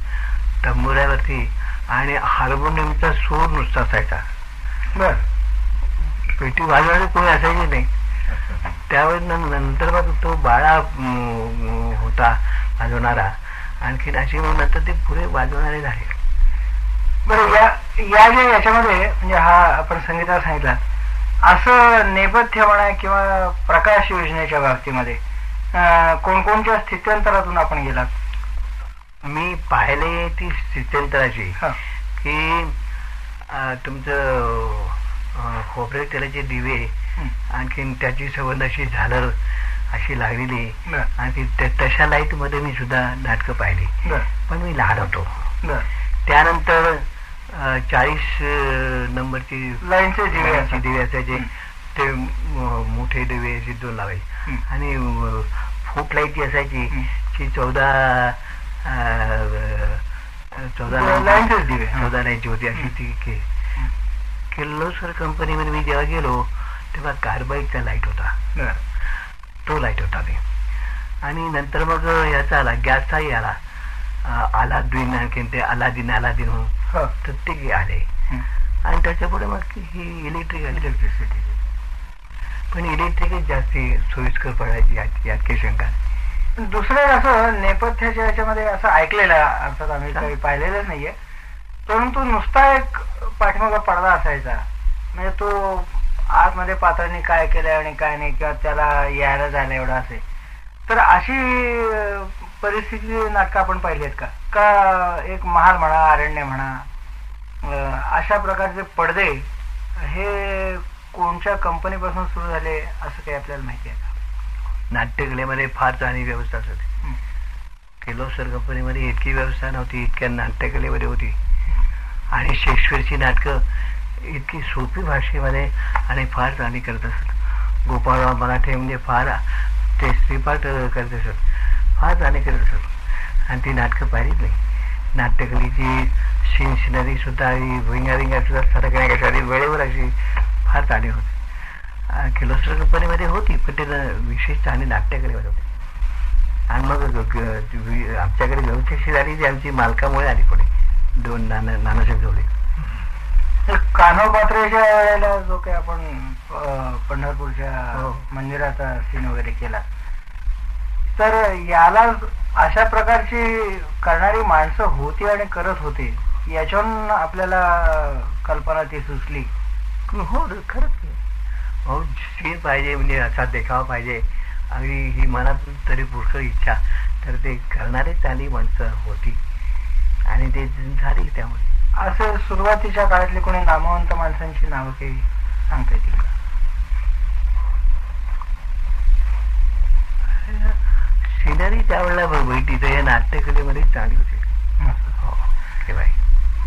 तंबोऱ्यावरती आणि हार्मोनियमचा सूर नुसता असायचा. बर, पेटी वाजवायला कोणी असायची नाही. त्यावेळेस नंतर मग तो बाळा होता वाजवणारा, आणखीन अशी मग नंतर ते पुढे वाजवणारे झाले. बरं, याच्यामध्ये म्हणजे हा आपण संगीताला सांगितला असं नेपथ्य म्हणा किंवा प्रकाश योजनेच्या बाबतीमध्ये कोणकोणत्या स्थित्यंतरातून आपण गेलात? मी पाहिले ती स्थित्यंतराची की तुमचं खोबरे तेलाचे दिवे, आणखीन त्याची संबंध अशी झालर अशी लागलेली, आणि तशा लाईट मध्ये मी सुद्धा नाटकं पाहिली. पण मी लहान होतो. त्यानंतर 40 नंबरची लाईनचे दिवे असायचे, ते मोठे दिवे 2 लावायचे, आणि फूट लाईट जी असायची की 14 लाईनची होती अशी ती किर्लोस्कर कंपनीमध्ये मी जेव्हा गेलो तेव्हा कार्बाईडचा लाईट होता, तो लाईट होता मी. आणि नंतर मग याचा आला, गॅसचाही आला, अलादीन, आणखीन ते अलादीन म्हणून तर ते आले. आणि त्याच्यापुढे मग ही इलेक्ट्रिसिटी. पण इलेक्ट्रिकच जास्ती सोयीस्कर पडायची यात काही शंका. दुसरं असं नेपथ्याच्या याच्यामध्ये असं ऐकलेलं, अर्थात आम्ही काही पाहिलेलंच नाहीये, परंतु नुसता एक पाठीमागा पडदा असायचा, म्हणजे तो आतमध्ये पात्रांनी काय केलंय आणि काय नाही, किंवा त्याला यायला जायला एवढा असेल. तर अशी परिस्थिती नाटकं आपण पाहिली आहेत का एक महाल म्हणा, अरण्य म्हणा, अशा प्रकारचे पडदे हे कोणत्या कंपनीपासून सुरू झाले असं काही आपल्याला माहिती आहे का? नाट्यकलेमध्ये फार चांगली व्यवस्था असते. किर्लोस्कर कंपनीमध्ये इतकी व्यवस्था नव्हती, इतक्या नाट्यकलेमध्ये होती. आणि शेक्सपियरची नाटकं इतकी सोपी भाषेमध्ये आणि फार चांगली करत असत. गोपाळराव मराठे म्हणजे फार ते श्रीपाठ करत असत, फार चांगली करत असत. आणि ती नाटकं पाहिलीच नाही. नाट्यकलेची सिनरी सुद्धा विंगारिंगा सुद्धा सरकण्यासाठी वेळेवर अशी फार चांगली होती. किर्लोस्कर कंपनीमध्ये होती, पण ते विशेष चांगली नाट्यकलेमध्ये होती. आणि मग आमच्याकडे व्यवस्थित झाली जी आमची मालकामुळे आली पुढे, 2 नानासाहेब जोडे. कान्हो पात्रेच्या वेळेला जो काही आपण पंढरपूरच्या मंदिराचा सीन वगैरे केला, तर याला अशा प्रकारची करणारी माणसं होती आणि करत होते, याच्यावरून आपल्याला कल्पना ती सुचली. हो खरंच. हो, सीन पाहिजे, म्हणजे असा देखावा पाहिजे, आणि ही मनातून तरी पुष्कळ इच्छा, तर ते करणारे चांगली माणसं होती आणि ते झाली. त्यामुळे असं सुरुवातीच्या काळातली कोणी नामवंत माणसांची नावं काही सांगता येतील का? सिनरी त्यावेळेला बैठी तर या नाट्यकलेमध्ये चांगली होती.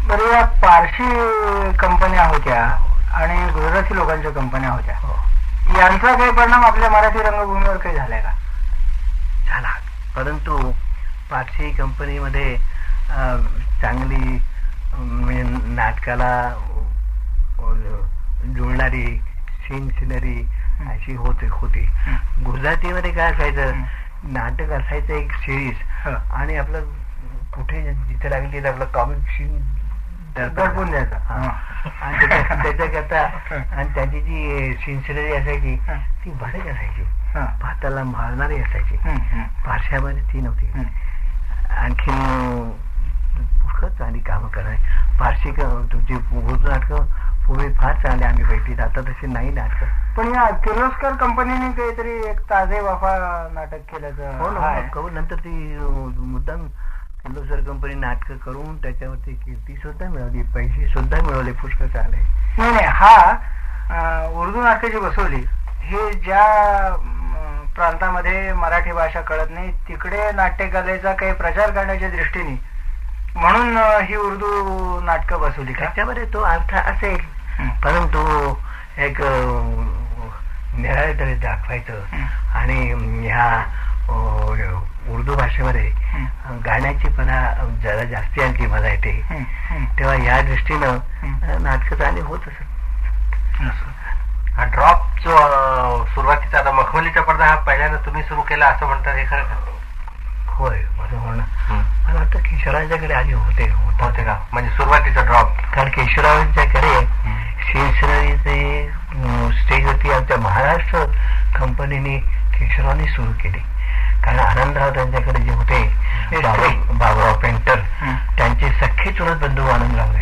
बरं, या पारशी कंपन्या होत्या आणि गुजराती लोकांच्या कंपन्या होत्या, यांचा काही परिणाम आपल्या मराठी रंगभूमीवर काही झालाय का? झाला, परंतु पारशी कंपनीमध्ये चांगली म्हणजे नाटकाला जुळणारी सिनरी अशी होती. गुजरातीमध्ये काय असायचं, नाटक असायचं एक सिरीज, आणि आपलं कुठे जिथे लागेल तिथे आपलं कॉमिक सीन दडपून द्यायचा. आणि त्याच्याकरता आणि त्याची जी सिन्सिनरी असायची ती भडक असायची, भाताला मारणारी असायची. पारशामध्ये ती नव्हती. आणखीन पुष्कळ चांगली कामं करणारी पारशी तुमची उर्दू नाटकं पूर्वी फार चांगली आम्ही बैठीत, आता तशी नाही नाटकं. पण या किर्लोस्कर कंपनीने काहीतरी एक ताजे वाफा नाटक केल्याचं नंतर ती मुद्दाम किर्लोस्कर कंपनी नाटकं करून त्याच्यावरती कीर्ती सुद्धा मिळवली, पैसे सुद्धा मिळवले, पुष्कळ चालले. नाही, हा उर्दू नाटकं जी बसवली हे ज्या प्रांतामध्ये मराठी भाषा कळत नाही तिकडे नाट्यकलेचा काही प्रचार करण्याच्या दृष्टीने म्हणून ही उर्दू नाटकं बसवली. त्याच्यामध्ये तो अर्थ असेल, परंतु एक निराळे तरी दाखवायचं. आणि ह्या उर्दू भाषेमध्ये गाण्याची पणा जरा जास्ती आणखी मजा येते, तेव्हा या दृष्टीनं नाटकं चांगली होत असत. हा ड्रॉप जो सुरुवातीचा आता मखमलीचा पडदा हा पहिल्यांदा तुम्ही सुरू केला असं म्हणतात, हे खरं का? होय, माझं म्हणणं मला वाटतं केशवरावांच्याकडे आधी होते का, म्हणजे सुरुवातीचा ड्रॉप. कारण केशवरावांच्याकडे सिन्सिनरीचे स्टेजवरती आमच्या महाराष्ट्र कंपनीने केशवरावांनी सुरू केली. कारण आनंदराव त्यांच्याकडे जे होते बाबुराव पेंटर, त्यांचे सख्खे चुलत बंधू आनंदराव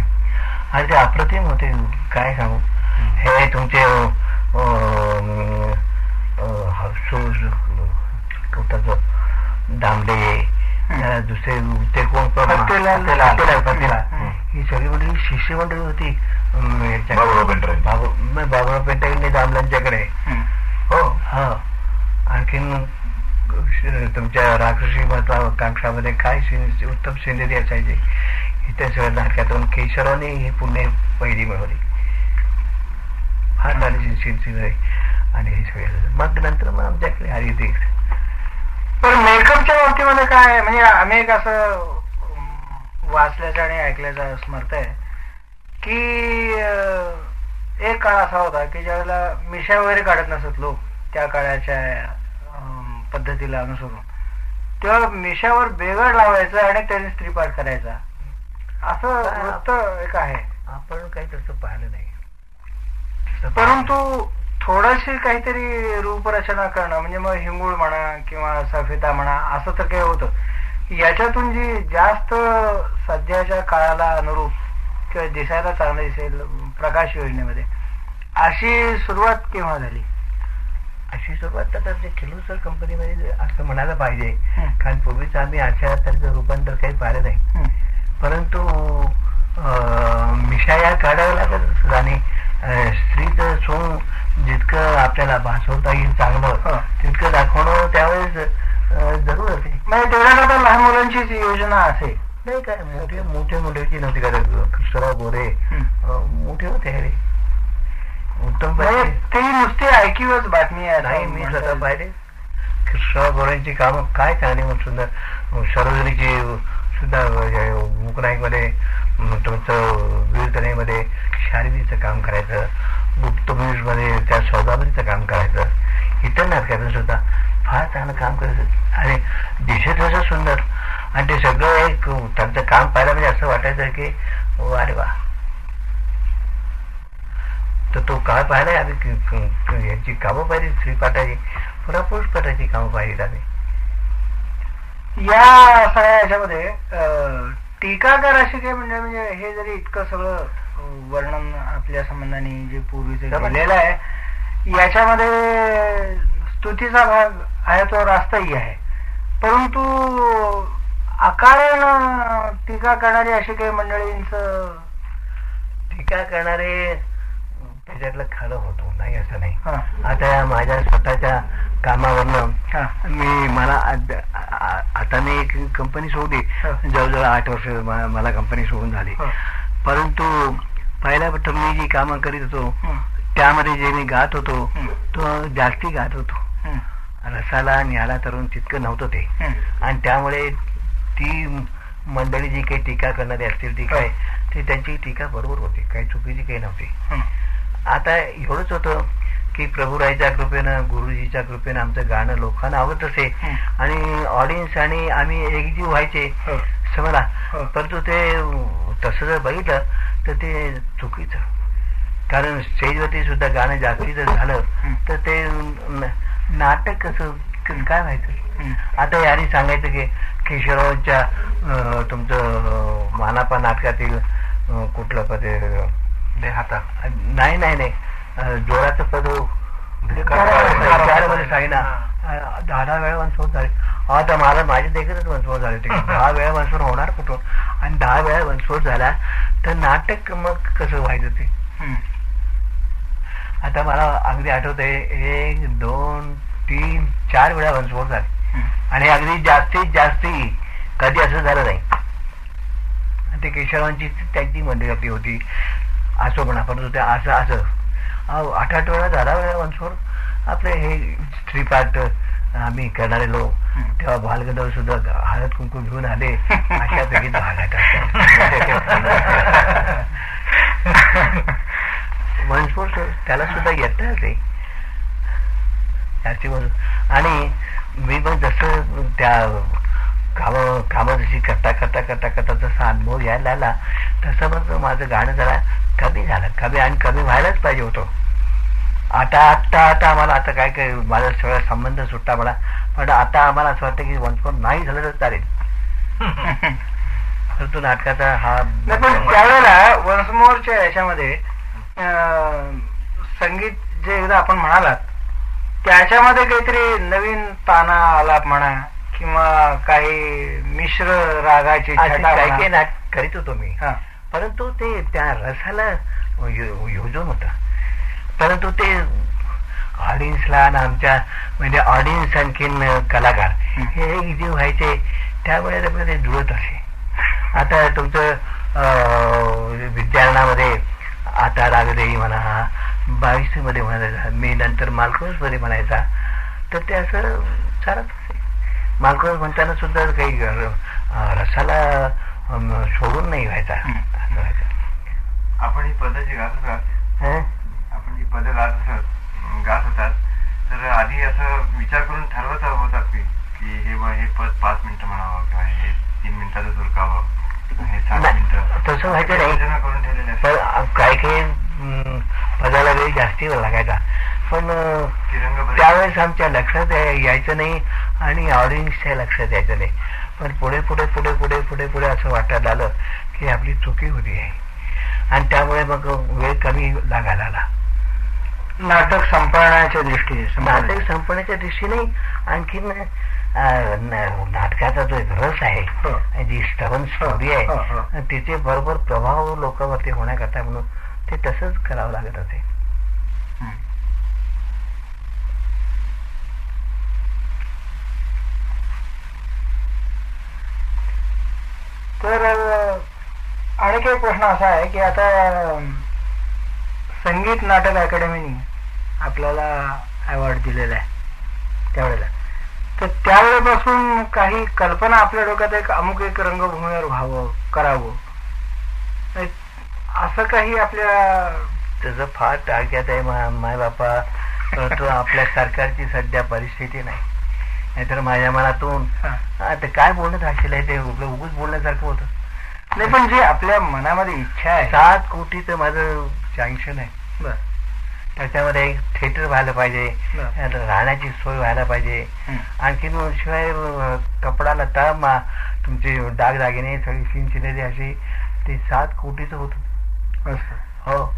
आणि ते अप्रतिम होते, काय सांगू. हे तुमचे दामडे, दुसरे ते कोण ही सगळी मंडळी शिष्य मंडळी होती बाबुराव पेंटर दामल्यांच्याकडे. हो, हा. आणखीन तुमच्या राक्षसी महत्वाकांक्षामध्ये काय उत्तम सिनरी असायचे, इथे सगळ्या नाटकातून केशवरावांनी ही पुणे पहिली मिळवली, फार झाली सिनरी. आणि हे सगळे मग नंतर मग आमच्याकडे आली ते पण मेकअपच्या बाबतीमध्ये काय आहे, म्हणजे आम्ही एक असं वाचल्याचं आणि ऐकल्याचं स्मरत आहे की एक काळ असा होता की ज्यावेळेला मिशा वगैरे काढत नसत लोक त्या काळाच्या पद्धतीला अनुसरून, तेव्हा मिशावर बेगड लावायचं आणि त्याने स्त्रीपाठ करायचा असं वृत्त एक आहे. आपण काही तसं पाहिलं नाही, परंतु थोडीशी काहीतरी रूपरचना करणं, म्हणजे मग हिंगूळ म्हणा किंवा सफेदा म्हणा, असं तर काही होतं. याच्यातून जी जास्त सध्याच्या काळाला अनुरूप किंवा दिसायला चांगलं दिसेल प्रकाश योजनेमध्ये, अशी सुरुवात केव्हा झाली? अशी सुरुवात आता ते किर्लोस्कर कंपनीमध्ये असं म्हणायला पाहिजे, कारण पूर्वीच आम्ही अशा तऱ्हेचं रूपांतर काही पाहिलं नाही. परंतु मिशा या काढावं लागत आणि स्त्रीचं सोंग जितकं आपल्याला भासवता येईल चांगलं तितकं दाखवणं त्यावेळेस जरूर असे. म्हणजे तेवढ्याकरता लहान मुलांचीच योजना असेल नाही काय, मोठे मोठ्याची नव्हती का, कृष्णराव गोरे मोठे होते अरे उत्तम. ते नुसते ऐकीवच बातमी आहे. नाही, मी स्वतः पाहिले कृष्णराव गोरेंची कामं काय चांगली मग सुंदर. सरोजनीची सुद्धा मुकनाईक मध्ये तुमचं वीरतनेमध्ये शारीरीचं काम करायचं, गुप्तमिष मध्ये त्या सौदागरीचं काम करायचं, इतर नाटकाचं सुद्धा फार चांगलं काम करायचं आणि दिसत असं सुंदर. आणि ते सगळं एक त्यांचं काम पाहिलं म्हणजे असं वाटायचं की अरे वा. तर तो काळ पाहिलाय आम्ही, यांची कामं पाहिली श्रीपाठाची, पुन्हा पुरुषपाठाची कामं पाहिली आम्ही. या सगळ्या याच्यामध्ये टीकाकार असे काही म्हणजे हे जरी इतकं सगळं वर्णन आपल्या संबंधाने जे पूर्वीचं केलेलं आहे, याच्यामध्ये स्तुतीचा भाग आहे तो रास्तही आहे, परंतु अकारण टीका करणारी अशी काही मंडळींचं टीका करणारे त्याच्यातलं खरं होतो नाही असं नाही. आता माझ्या स्वतःच्या कामावरनं मला आता मी एक कंपनी सोडली, जवळजवळ 8 वर्ष मला कंपनी सोडून झाली. परंतु पहिल्यापासून मी जी कामं करीत होतो त्यामध्ये जे मी गात होतो तो जास्ती गात होतो, रसाला न्याला तरुण तितकं नव्हतं ते. आणि त्यामुळे ती मंडळी जी काही टीका करणारी असतील ती काय, ती त्यांची टीका बरोबर होती, काही चुकीची काही नव्हती. आता एवढंच होतं की प्रभुराईच्या कृपेनं, गुरुजीच्या कृपेनं आमचं गाणं लोकांना आवडत असे आणि ऑडियन्स आणि आम्ही एकजीव व्हायचे समजा. परंतु ते तसं जर बघितलं तर ते चुकीचं, कारण स्टेजवरती सुद्धा गाणं जास्तीचं झालं तर ते नाटक कसं काय व्हायचं. आता याने सांगायचं की केशवरावांच्या तुमचं मानापा नाटकातील कुठलं पद हाता नाही नाही नाही जोराचं पद सांगिना 10 वेळा वंशवत झाले. आता मला माझ्या देखतच वंशवत झाले ते 10 वेळा वंशवत होणार कुठून, आणि 10 वेळा वंशवत झाला तर नाटक मग कसं व्हायचं ते. आता मला अगदी आठवत आहे 1 2 3 4 वेळा वंशवत झाले आणि अगदी जास्तीत जास्ती कधी असं झालं नाही. ते केशवांची त्यांची मंडळी आपली होती असं म्हणा, परंतु ते असं 8 वेळा 10 वेळा वंशवर आपले हे स्त्रीपाठ आम्ही करणारे लोक तेव्हा बालगंधर्व सुद्धा हळद कुंकू घेऊन आले अशापैकी भागात वंशवर त्याला सुद्धा येतं ते त्याची. आणि मी पण जसं त्या कामं जशी करता करता करता करता जसा अनुभव यायला लागला तसं मग माझं गाणं जरा कमी झालं, कमी आणि कमी व्हायलाच पाहिजे होतं. आता आता आता आम्हाला आता काय काय माझा सगळा संबंध सुटला मला, पण आता आम्हाला असं वाटतं की वंशमोर नाही झालं तर चालेल. परंतु नाटकाचा हा पण त्यावेळेला वंशमोरच्या याच्यामध्ये संगीत जे एकदा आपण म्हणालात त्याच्यामध्ये काहीतरी नवीन ताना आलाप म्हणा किंवा काही मिश्र रागाची काही काही नाटक करीत होतो मी, परंतु ते त्या रसाला योजून होता. परंतु ते ऑडियन्सला आणि आमच्या म्हणजे ऑडियन्स आणखीन कलाकार हे एक जीव व्हायचे, त्यामुळे ते जुळत असे. आता तुमचं विद्यारणामध्ये आता रागदेवी म्हणा, 22 मध्ये म्हणायचा, मी नंतर मालकुंस मध्ये म्हणायचा, तर ते असं चालत असे. मालकं म्हणताना सुद्धा काही रसाला सोडून नाही व्हायचा. असं व्हायचं. आपण ही पद जी गात होतात, आपण जी पद गात होतात, तर आधी असं विचार करून ठरवत होतात की हे पद 5 मिनिटं म्हणावं किंवा हे 3 मिनिटाचं दुरकावं, हे 7 मिनिटं, तसं व्हायचं नाही. करून ठेवलेले पण काही पदाला वेळ जास्ती लागायचा, पण त्यावेळेस आमच्या लक्षात यायचं नाही आणि ऑडियन्सच्या लक्षात यायचं नाही. पण पुढे पुढे पुढे पुढे पुढे पुढे असं वाटायला आलं की आपली चुकी होती आहे आणि त्यामुळे मग वेळ कमी लागायला आला. नाटक संपवण्याच्या दृष्टीने, नाटक संपवण्याच्या दृष्टीने आणखीन नाटकाचा जो एक रस आहे, जी श्रवण स्टोरी आहे, तिचे बरोबर प्रभाव लोकांवरती होण्याकरता म्हणून ते तसंच करावं लागत असे. तर आणखी एक प्रश्न असा आहे की आता संगीत नाटक अकॅडमीने आपल्याला अवॉर्ड दिलेला आहे त्यावेळेला, तर त्यावेळेपासून काही कल्पना आपल्या डोक्यात अमुक एक रंगभूमीवर व्हावं, करावं, असं काही आपल्या त्याचं फार टाळक्यात आहे माय बापा. परंतु आपल्या सरकारची सध्या परिस्थिती नाही, नाहीतर माझ्या मनातून आता काय बोलत असेल ते उगूच बोलण्यासारखं होतं. नाही, पण जे आपल्या मनामध्ये इच्छा आहे, 7 कोटीचं माझं सँक्शन आहे. बरं, त्याच्यामध्ये एक थिएटर व्हायला पाहिजे, राहण्याची सोय व्हायला पाहिजे, आणखीन शिवाय कपडा लता तुमचे दागदागिने सगळी सिंचिनेरी अशी ते 7 कोटीचं होतं. हो,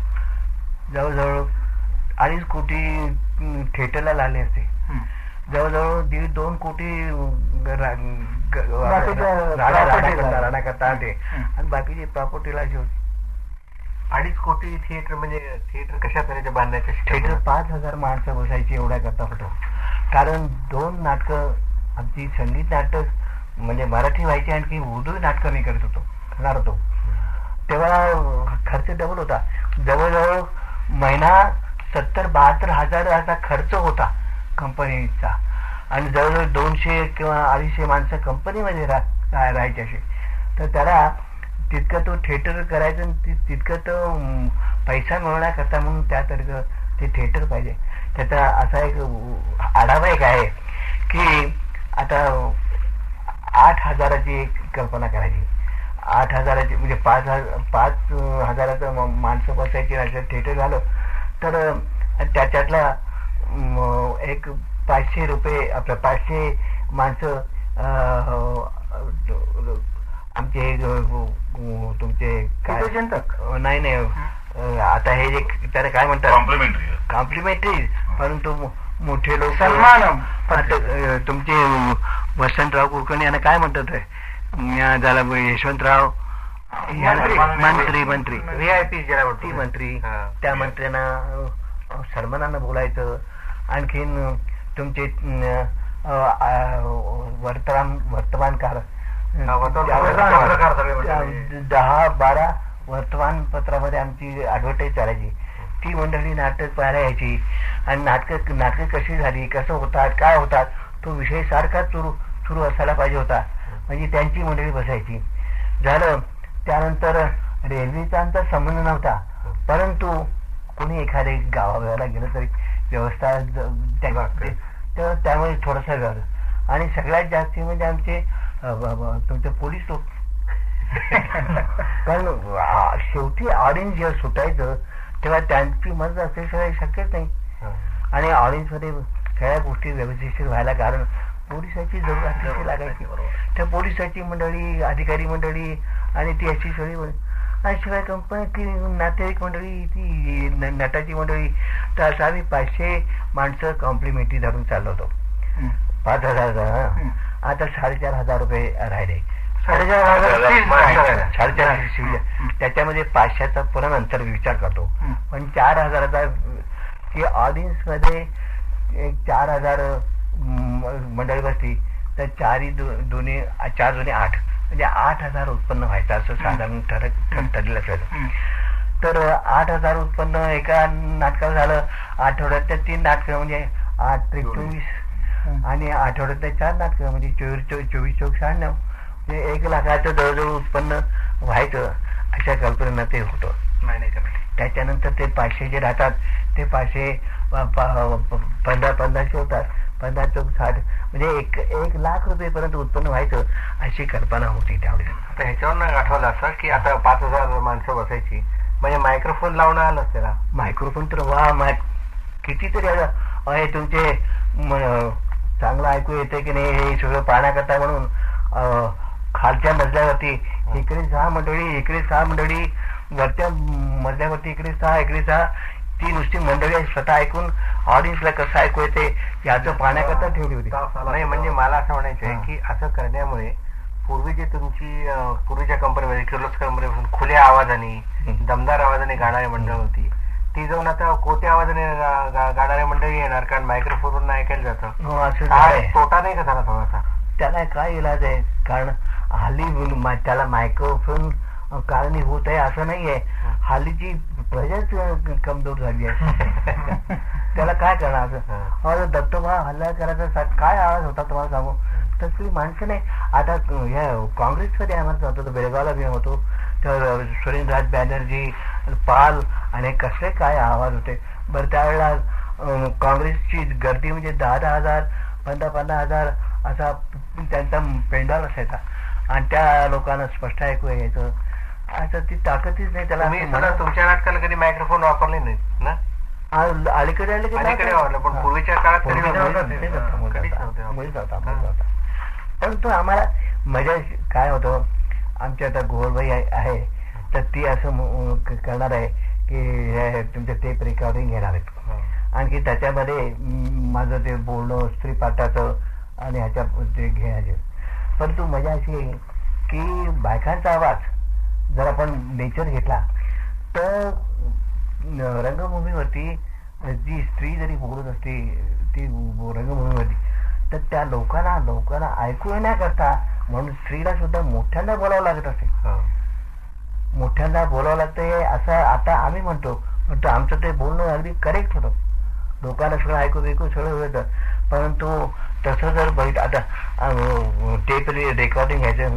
जवळजवळ 2.5 कोटी थिएटरला लागले असते, जवळजवळ 1.5-2 कोटी राहण्याकरता आले आणि बाकीची प्रॉपर्टीला अशी होती. 2.5 कोटी थिएटर म्हणजे थिएटर कशा तऱ्हेचे बांधण्याचे? थिएटर 5,000 माणसं बसायची एवढ्या करता होतं. कारण 2 नाटकं आमची संगीत नाटक म्हणजे मराठी व्हायची, आणखी उर्दू नाटकं मी करणार होतो. तेव्हा खर्च डबल होता. जवळजवळ महिना 70-72 हजाराचा खर्च होता कंपनीचा आणि जवळजवळ 200 किंवा 250 माणसं कंपनीमध्ये राहायची असे. तर त्याला तितकं तो थिएटर करायचं आणि तितकं तो पैसा मिळवण्याकरता म्हणून त्यासारखं ते थिएटर पाहिजे. त्याचा असा एक आढावा एक आहे की आता 8,000ची एक कल्पना करायची. 8,000ची म्हणजे 5,000चं माणसं बसायची असं थिएटर झालं तर त्याच्यातला एक 500 रुपये आपलं 500 माणसं आमचे तुमचे काय नाही आता हे जे त्याला काय म्हणतात कॉम्प्लिमेंटरी, परंतु मोठे लोक तुमचे वसंतराव कुलकर्णी यांना काय म्हणतात झाला यशवंतराव मंत्री VIP ती मंत्री, त्या मंत्र्यांना सन्मानानं बोलायचं. आणखीन तुमचे वर्तमानकार 10-12 वर्तमानपत्रामध्ये आमची ऍडव्हर्टाईज चालायची. ती मंडळी नाटक पाहायला यायची आणि नाटकं कशी झाली, कसं होतात, काय होतात, तो विषय सारखा सुरू असायला पाहिजे होता. म्हणजे त्यांची मंडळी बसायची. झालं त्यानंतर रेल्वेचा आमचा संबंध नव्हता, परंतु कोणी एखाद्या गावाला गेलं तरी व्यवस्था त्यामुळे थोडासा वेळ. आणि सगळ्यात जास्त म्हणजे आमचे तुमचे पोलीस लोक कारण शेवटी ऑडियन्स जेव्हा सुटायचं तेव्हा त्यांची मदत असल्याशिवाय शक्यच नाही. आणि ऑडियन्स मध्ये सगळ्या गोष्टी व्यवस्थित व्हायला कारण पोलिसाची जरूर अतिशय लागायची. त्या पोलिसाची मंडळी, अधिकारी मंडळी आणि ती अशी सगळी आणि शिवाय कंपनी नातेवाईक मंडळी, ती नटाची मंडळी. तर असं आम्ही 500 माणसं कॉम्प्लिमेंटरी धरून चाललो होतो. 5,000 आता 4,500 रुपये राहिले. 4,500 त्याच्यामध्ये 500चा पुन्हा नंतर विचार करतो. पण 4,000चा की ऑडियन्स मध्ये 4,000 मंडळी बसली तर 4 दुने 8 म्हणजे 8,000 उत्पन्न व्हायचं असं साधारण ठरलेलं असायचं. तर 8,000 उत्पन्न एका नाटकाला झालं. आठवड्यात त्या 3 नाटकं म्हणजे 8 × 24 आणि आठवड्यातले 4 नाटकं म्हणजे 24-96 म्हणजे 1 लाखाचं जवळजवळ उत्पन्न व्हायचं अशा कल्पनेनं ते होतं. त्याच्यानंतर ते 500 जे राहतात ते 500 1500 होतात. 15-60 म्हणजे 1 लाख रुपयेपर्यंत उत्पन्न व्हायचं अशी कल्पना होती त्यावेळेस. आता ह्याच्यावर आठवलं असं की आता 5000 माणसं बसायची म्हणजे मायक्रोफोन लावणं आलंच त्याला. मायक्रोफोन तर वा कितीतरी आहे तुमचे चांगलं ऐकू येते की नाही हे सगळं पाहण्याकरता म्हणून खालच्या मजल्यावरती इकडे 6 मंडळी, इकडे 6 मंडळी, वरच्या मजल्यावरती इकडे 6 ती नुसती मंडळी स्वतः ऐकून ऑडियन्सला कसं ऐकू येते याचं पाहण्याकरता ठेवली होती. नाही म्हणजे मला असं म्हणायचं आहे की असं करण्यामुळे पूर्वी जे तुमची पूर्वीच्या कंपनीमध्ये किर्लोस्कर कंपनीपासून खुल्या आवाजाने दमदार आवाजाने गाणारी मंडळ होती ती जाऊन आता कोत्या आवाजाने गाणारे मंडळी येणार कारण मायक्रोफोनवरून ऐकायला जातं. तोटा नाही का झाला थोडासा? त्याला काय इलाज आहे कारण हल्ली त्याला मायक्रोफोन कारणीभूत आहे असं नाहीये. हल्लीची प्रजाच कमजोर झाली आहे. त्याला काय करणार असं दत्तोबा हल्ला करायचा काय आवाज होता तुम्हाला सांगू. तसली माणसं नाही. आता ह्या काँग्रेसमध्ये आम्हाला होतो बेळगावला मी होतो तर सुरेंद्रराज बॅनर्जी पाल आणि कसले काय आवाज होते. बरं त्यावेळेला काँग्रेसची गर्दी म्हणजे 10,000 15,000 असा त्यांचा पेंडॉल असायचा आणि त्या लोकांना स्पष्ट ऐकू यायचं. असं ती ताकदीच नाही त्याला. तुमच्या नाटकाला कधी मायक्रोफोन वापरले नाहीत ना? अलीकडे वापरलं पण पूर्वीच्या काळात परंतु आम्हाला मजा काय होतं आमची आता गोळबाई आहे तर ती असं करणार आहे की तुमचं टेप रेकॉर्डिंग घेणार आहेत आणखी त्याच्यामध्ये माझं ते बोलणं स्त्रीपाठाचं आणि ह्याच्या ते घ्यायचे. परंतु मजा अशी आहे की बायकांचा आवाज जर आपण नेचर घेतला तर रंगभूमीवरती जी स्त्री जरी बोलत असते ती रंगभूमीवरती तर त्या लोकांना ऐकू येण्याकरता म्हणून स्त्रीला सुद्धा मोठ्यांदा बोलावं लागत असे. मोठ्यांदा बोलावं लागतं असं आता आम्ही म्हणतो आमचं ते बोलणं अगदी करेक्ट होतं. लोकांना सगळं ऐकू सगळं होतं. परंतु तसं जर बघित आता टेप रेकॉर्डिंग घ्यायचं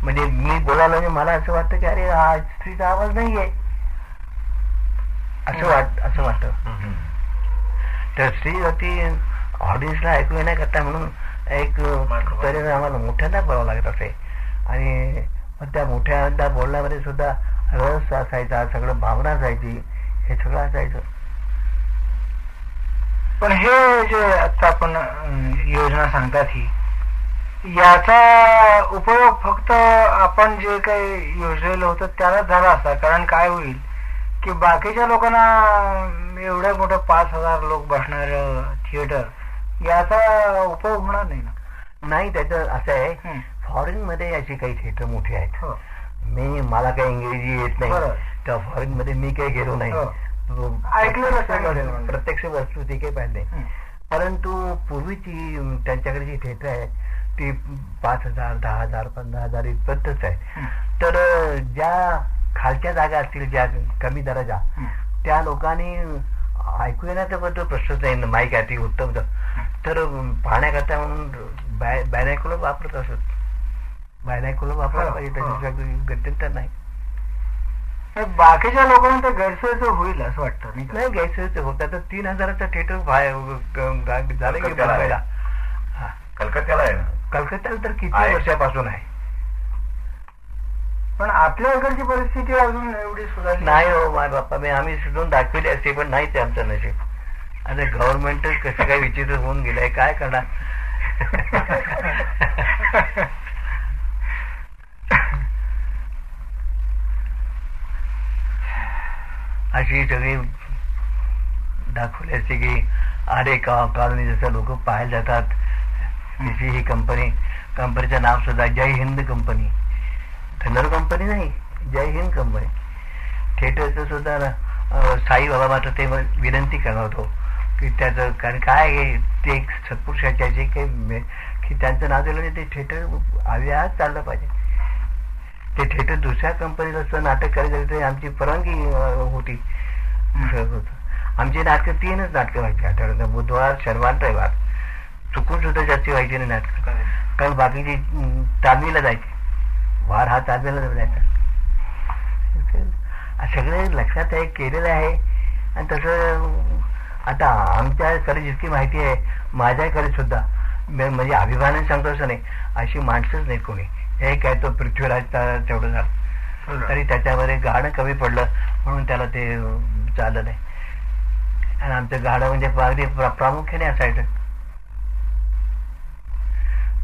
म्हणजे मी बोलायला म्हणजे मला असं वाटतं की अरे हा स्त्रीचा आवाज नाही आहे असं वाटतं. तर स्त्रीवरती ऑडियन्सला ऐकू येण्याकरता म्हणून एक तरी आम्हाला मोठ्यांदा बोलावं लागत असे आणि त्या मोठ्यांदा बोलण्यामध्ये सुद्धा रस असायचा सगळं भावना असायची हे सगळं असायचं. पण हे जे आता आपण योजना सांगतात ही याचा उपयोग फक्त आपण जे काही योजलेलं होतं त्यालाच झाला असता. कारण काय होईल की बाकीच्या लोकांना एवढ्या मोठं 5,000 लोक बसणार थिएटर याचा उपयोग होणार नाही ना. नाही त्याचं असं आहे फॉरेन मध्ये अशी काही थिएटर मोठी आहेत. मला काही इंग्रजी येत नाही तर फॉरेन मध्ये मी काही गेलो नाही ऐकलेलं प्रत्यक्ष वस्तू ती काही पाहिजे. परंतु पूर्वीची त्यांच्याकडे जी थिएटर आहे ती 5,000 10,000 15,000 इतपतच आहे. तर ज्या खालच्या जागा असतील ज्या कमी दराजा त्या लोकांनी ऐकू येण्याचा बद्दल प्रश्नच नाही. माईक आहे ती उत्तम तर पाहण्याकरता म्हणून बायनॅक्युलर वापरत असत. बायनॅक्युलर वापरायला पाहिजे त्याची गत्यंतर नाही. बाकीच्या लोकांना तर गैरसोयच होईल असं वाटतं नाही. गैरसोयच होत आता 3,000चा थिएटर झालं की मुंबईला कलकत्त्याला आहे. कलकत्त्याला तर किती वर्षापासून आहे. पण आपल्या इकडची परिस्थिती अजून एवढी सुधारली नाही हो माझ्या बाप्पा. आम्ही सुद्धा दाखवली असते पण नाहीच आमचं नशीब. आता गव्हर्नमेंटच कसं काही विचित्र होऊन गेलंय काय करणार. अशी सगळी दाखवली असते की अरे कॉलनी जसं लोक पाहायला जातात. ही कंपनीचं नाव सुद्धा जय हिंद कंपनी. थंडर कंपनी नाही जय हिंद कंपनी. थिएटरचं सुद्धा साईबाबा मात्र ते विनंती करणार होतो की त्याचं कारण काय ते एक सत्पुरुषाचे जे काही की त्यांचं नाव दिलं नाही ते थिएटर आव्यात चाललं पाहिजे. ते थिएटर दुसऱ्या कंपनीचं नाटक करायचं तरी आमची परवानगी होती. आमची नाटकं 3च नाटकं व्हायची आठवड्यात बुधवार शनिवार रविवार. चुकून सुद्धा जास्ती व्हायची नाही नाटक. कारण बाकीची तालमीला जायची, वार हा तालमीला जायचा. सगळे लक्षात आहे, केलेलं आहे. आणि तसं आता आमच्याकडे जितकी माहिती आहे, माझ्याकडे सुद्धा म्हणजे अभिमानाने सांगतो असं नाही, अशी माणसंच नाही कोणी. हे काय तो पृथ्वीराजचा तेवढं झालं तरी त्याच्यामध्ये गाणं कमी पडलं म्हणून त्याला ते चाललं नाही. आणि आमचं गाणं म्हणजे अगदी प्रामुख्याने असायचं.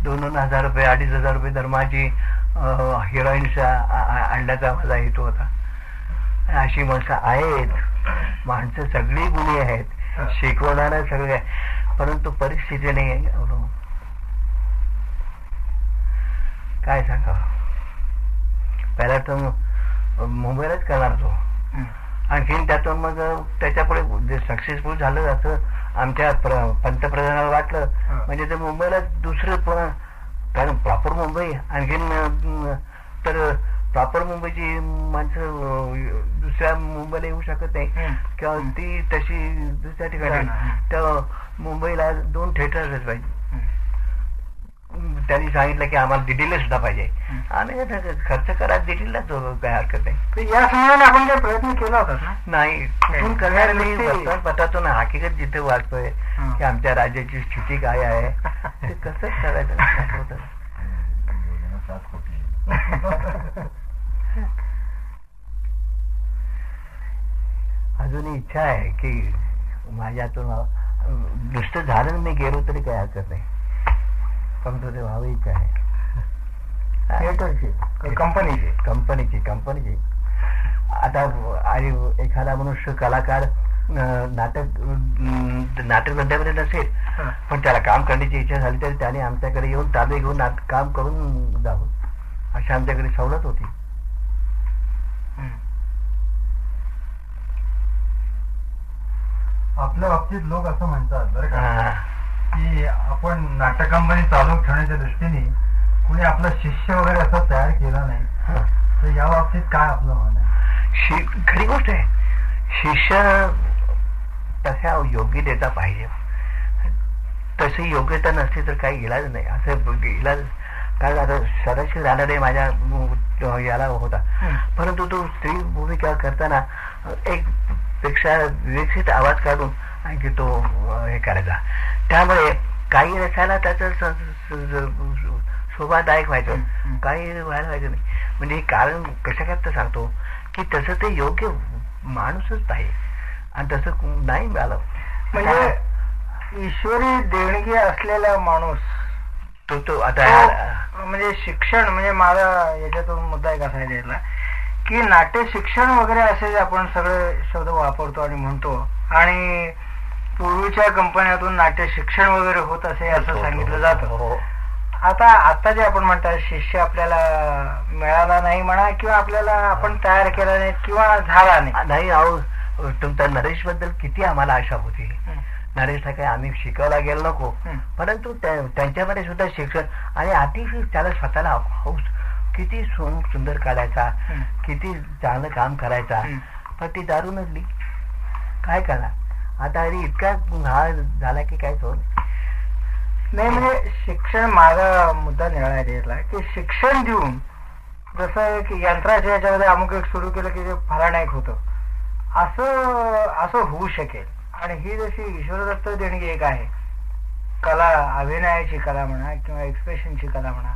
2,000 रुपये 2,500 रुपये धर्माची हिरोईन्स आणण्याचा माझा हेतू होता. अशी माणसं आहेत, माणसं सगळी गुणी आहेत, शिकवणारा सगळे, परंतु परिस्थितीने काय सांगावं. पहिला तर मुंबईलाच करणार होतो, आणखीन त्यातून मग त्याच्यापुढे जे सक्सेसफुल झालं असं आमच्या पंतप्रधानाला वाटलं, म्हणजे ते मुंबईला दुसरं पुन्हा, कारण प्रॉपर मुंबई आणखीन तर प्रॉपर मुंबईची माणसं दुसऱ्या मुंबईला येऊ शकत नाही किंवा ती तशी दुसऱ्या ठिकाणी. तर मुंबईला 2 थिएटर्स पाहिजे. त्यांनी सांगितलं की आम्हाला दिल्लीला सुद्धा पाहिजे. आम्ही खर्च करा दिल्लीला, काय हरकत नाही. या संदर्भाने आपण काही प्रयत्न केला होता ना? नाही, कुठून करणार. मी वर्तमानपत्रातून हकीकत जिथे वाचतोय की आमच्या राज्याची स्थिती काय आहे, ते कसं करायचं होतं. अजूनही इच्छा आहे की माझ्यातून नुसतं झालं मी गेलो तरी काही हरकत नाही, पण ते व्हावं इच्छा आहे. थिएटरची कंपनीची आता आणि एखादा मनुष्य कलाकार नाटकधंद्यामध्ये नसेल पण त्याला काम करण्याची इच्छा झाली तरी त्याने आमच्याकडे येऊन ताबे घेऊन काम करून जावं, अशी आमच्याकडे सवलत होती. आपल्या बाबतीत लोक असं म्हणतात बरं का की आपण नाटक कंपनी चालू ठेवण्याच्या दृष्टीने कुणी आपला शिष्य वगैरे असा तयार केला नाही, तर या बाबतीत काय आपलं म्हणणं आहे? खरी गोष्ट आहे, शिष्य तशा योग्यतेचा पाहिजे. तशी योग्यता नसली तर काही इलाज नाही. असं इलाज, कारण आता सरासरी राहणारे माझ्या याला होता, परंतु तो स्त्री भूमिका करताना एक पेक्षा विकसित आवाज काढून आणखी तो हे करायचा. त्यामुळे काही रसायला त्याचं शोभादायक व्हायचं, काही व्हायला व्हायचं नाही. म्हणजे कारण कशा सांगतो की तसं ते योग्य माणूसच आहे आणि तसं नाही मिळालं. म्हणजे ईश्वरी देणगी असलेला माणूस तो आता म्हणजे शिक्षण, म्हणजे मला याच्यातून मुद्दा एक असा द्यायला की नाट्य शिक्षण वगैरे असे आपण सगळे शब्द वापरतो आणि म्हणतो, आणि पूर्वीच्या कंपन्यातून नाट्य शिक्षण वगैरे होत असे असं सांगितलं जातं. आता जे आपण म्हणतात शिष्य आपल्याला मिळाला नाही म्हणा, किंवा आपल्याला आपण तयार केला नाही किंवा झाला नाही. अहो, तुमच्या नरेश बद्दल किती आम्हाला आशा होती. नरेशला काही आम्ही शिकायला गेलो नको, परंतु त्यांच्यामध्ये सुद्धा शिक्षण आणि अतिशय त्याला स्वतःला हौस, किती सुंदर काढायचा, किती चांगलं काम करायचा, पण ती दारू नसली काय करणार. आता अरे इतका हा झाला की काय सोड नाही. म्हणजे शिक्षण, माझा मुद्दा निळा द्यायला की शिक्षण देऊन जसं की यंत्राच्या याच्यामध्ये अमुक एक सुरू केलं की ते फलानायक होतं, असं होऊ शकेल. आणि ही जशी ईश्वरदत्त देणगी एक आहे, कला, अभिनयाची कला म्हणा किंवा एक्सप्रेशनची कला म्हणा,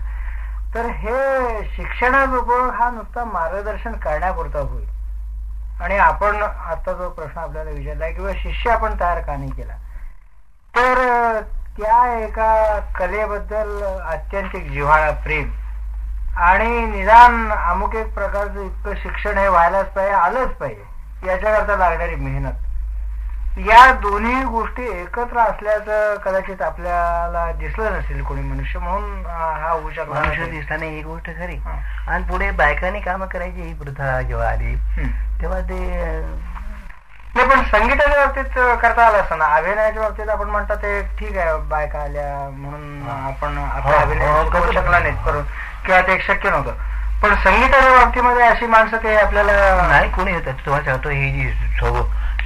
तर हे शिक्षणाचा उपयोग हा नुसता मार्गदर्शन करण्यापुरता होईल. आणि आपण आता जो प्रश्न आपल्याला विचारला किंवा शिष्य आपण तयार का नाही केला, तर त्या एका कलेबद्दल अत्यंतिक जिव्हाळा, प्रेम आणि निदान अमुक एक प्रकारचं इतकं शिक्षण हे व्हायलाच पाहिजे, आलंच पाहिजे, याच्याकरता लागणारी मेहनत, या दोन्ही गोष्टी एकत्र असल्याचं कदाचित आपल्याला दिसलं नसेल कोणी मनुष्य, म्हणून हा होऊ शकला. मनुष्य दिसताना ही गोष्ट खरी. आणि पुढे बायकांनी कामं करायची ही प्रथा जेव्हा आली तेव्हा ते नाही. पण संगीताच्या बाबतीत करता आलं असं ना, अभिनयाच्या बाबतीत आपण म्हणतात ते ठीक आहे, बायका आल्या म्हणून आपण आपला अभिनय करू शकला नाही करून, किंवा ते शक्य नव्हतं. पण संगीताच्या बाबतीमध्ये अशी माणसं ते आपल्याला नाही कोणी होतात. तुम्हाला सांगतो ही जी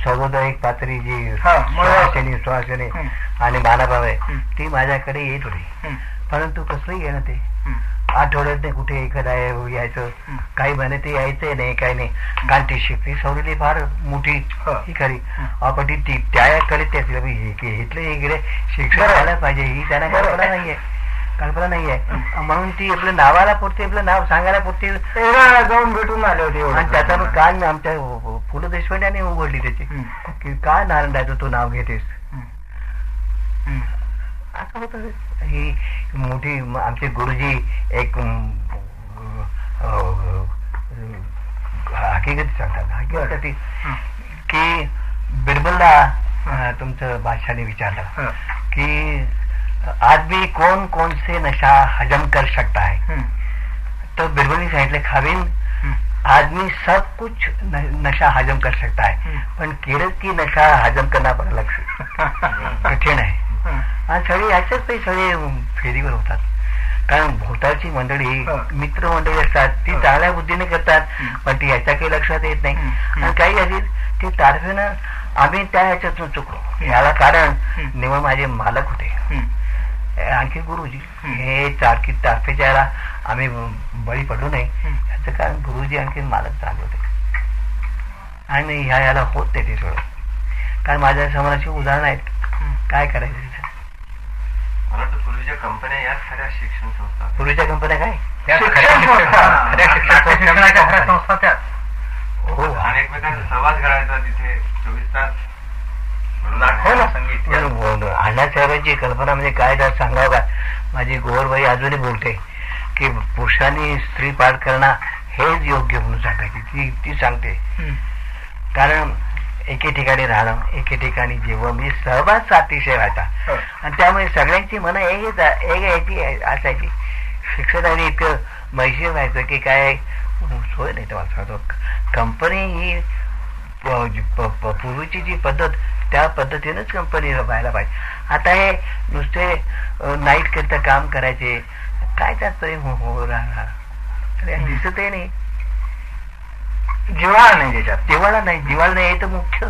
सर्वोदयिक पातळी जी हा, सुहासिनी आणि मानाभाव आहे ती माझ्याकडे येत होती. परंतु कसंही येणं ते आठवड्यात नाही कुठे एखादा यायचं, काही महिने ते यायचंय नाही, काही नाही. कारण ती शिकली सवरली फार मोठी ही खरी, पण ती त्याकडे इथलं इकडे शिक्षण व्हायला पाहिजे ही त्यांना कल्पना नाहीये. म्हणून ती आपलं नावाला पुरते, आपलं नाव सांगायला पुरते जाऊन भेटून आले होते. आणि त्याचा कान आमच्या पु ल देशपांड्याने उघडली त्याची, की काय नारायणाचं तू नाव घेतेस. असं होत. ही मोठी आमचे गुरुजी एक हकीकत सांगतात. हकीकत की बिरबलला तुमचं बादशाने विचारलं की आदमी कौन कौन से नशा हजम कर सकता है. तो बिरबल ने सांगितलं खावीन आदमी सब कुछ नशा हजम कर सकता है, पण केळं की नशा हजम करना बड़ा कठीण आहे. आणि सगळे याच्याच ते सगळे फेरीवर होतात. कारण भोवतालची मंडळी मित्र मंडळी असतात, ती चांगल्या बुद्धीने करतात, पण ती याच्या काही लक्षात येत नाही. आणि काही अशी ती तारफेनं आम्ही त्या ह्याच्यातून चुकलो. याला कारण निवड माझे मालक होते, आणखी गुरुजी. हे तारफेच्या याला आम्ही बळी पडू नये याचं कारण गुरुजी आणखी मालक चालू होते. आणि ह्या याला होत नाही ते सोडत. कारण माझ्या समोरची उदाहरणं आहेत. काय करायचं मला वाटतं पूर्वीच्या कंपन्या याच खऱ्या शिक्षण संस्था. पूर्वीच्या कंपन्या काय संस्था त्याच. हो. आणि एकमेकांचा सहवास घडायचा तिथे 24 तास. हो ना. संगीत अण्णासाहेबांची कल्पना म्हणजे काय त्यात सांगावं का. माझी गोवरबाई अजूनही बोलते की पुरुषांनी स्त्री पाठ करणं हेच योग्य म्हणून सांगायची. ती सांगते. कारण एके ठिकाणी राहणं, एके ठिकाणी जेवण, म्हणजे सहवास अतिशय व्हायचा. आणि त्यामुळे सगळ्यांची मनं एक याची असायची. शिक्षणाने इतकं मैशी व्हायचं की काय सोय नाही. तेव्हा सांगतो कंपनी ही पूर्वीची जी पद्धत त्या पद्धतीनेच कंपनी व्हायला पाहिजे. आता हे नुसते नाईट करता काम करायचे काय त्यात प्रेम हो राहणार दिसतही नाही. जिव्हाळा नाही त्याच्यात. जिव्हाळा नाही हे तर मुख्य.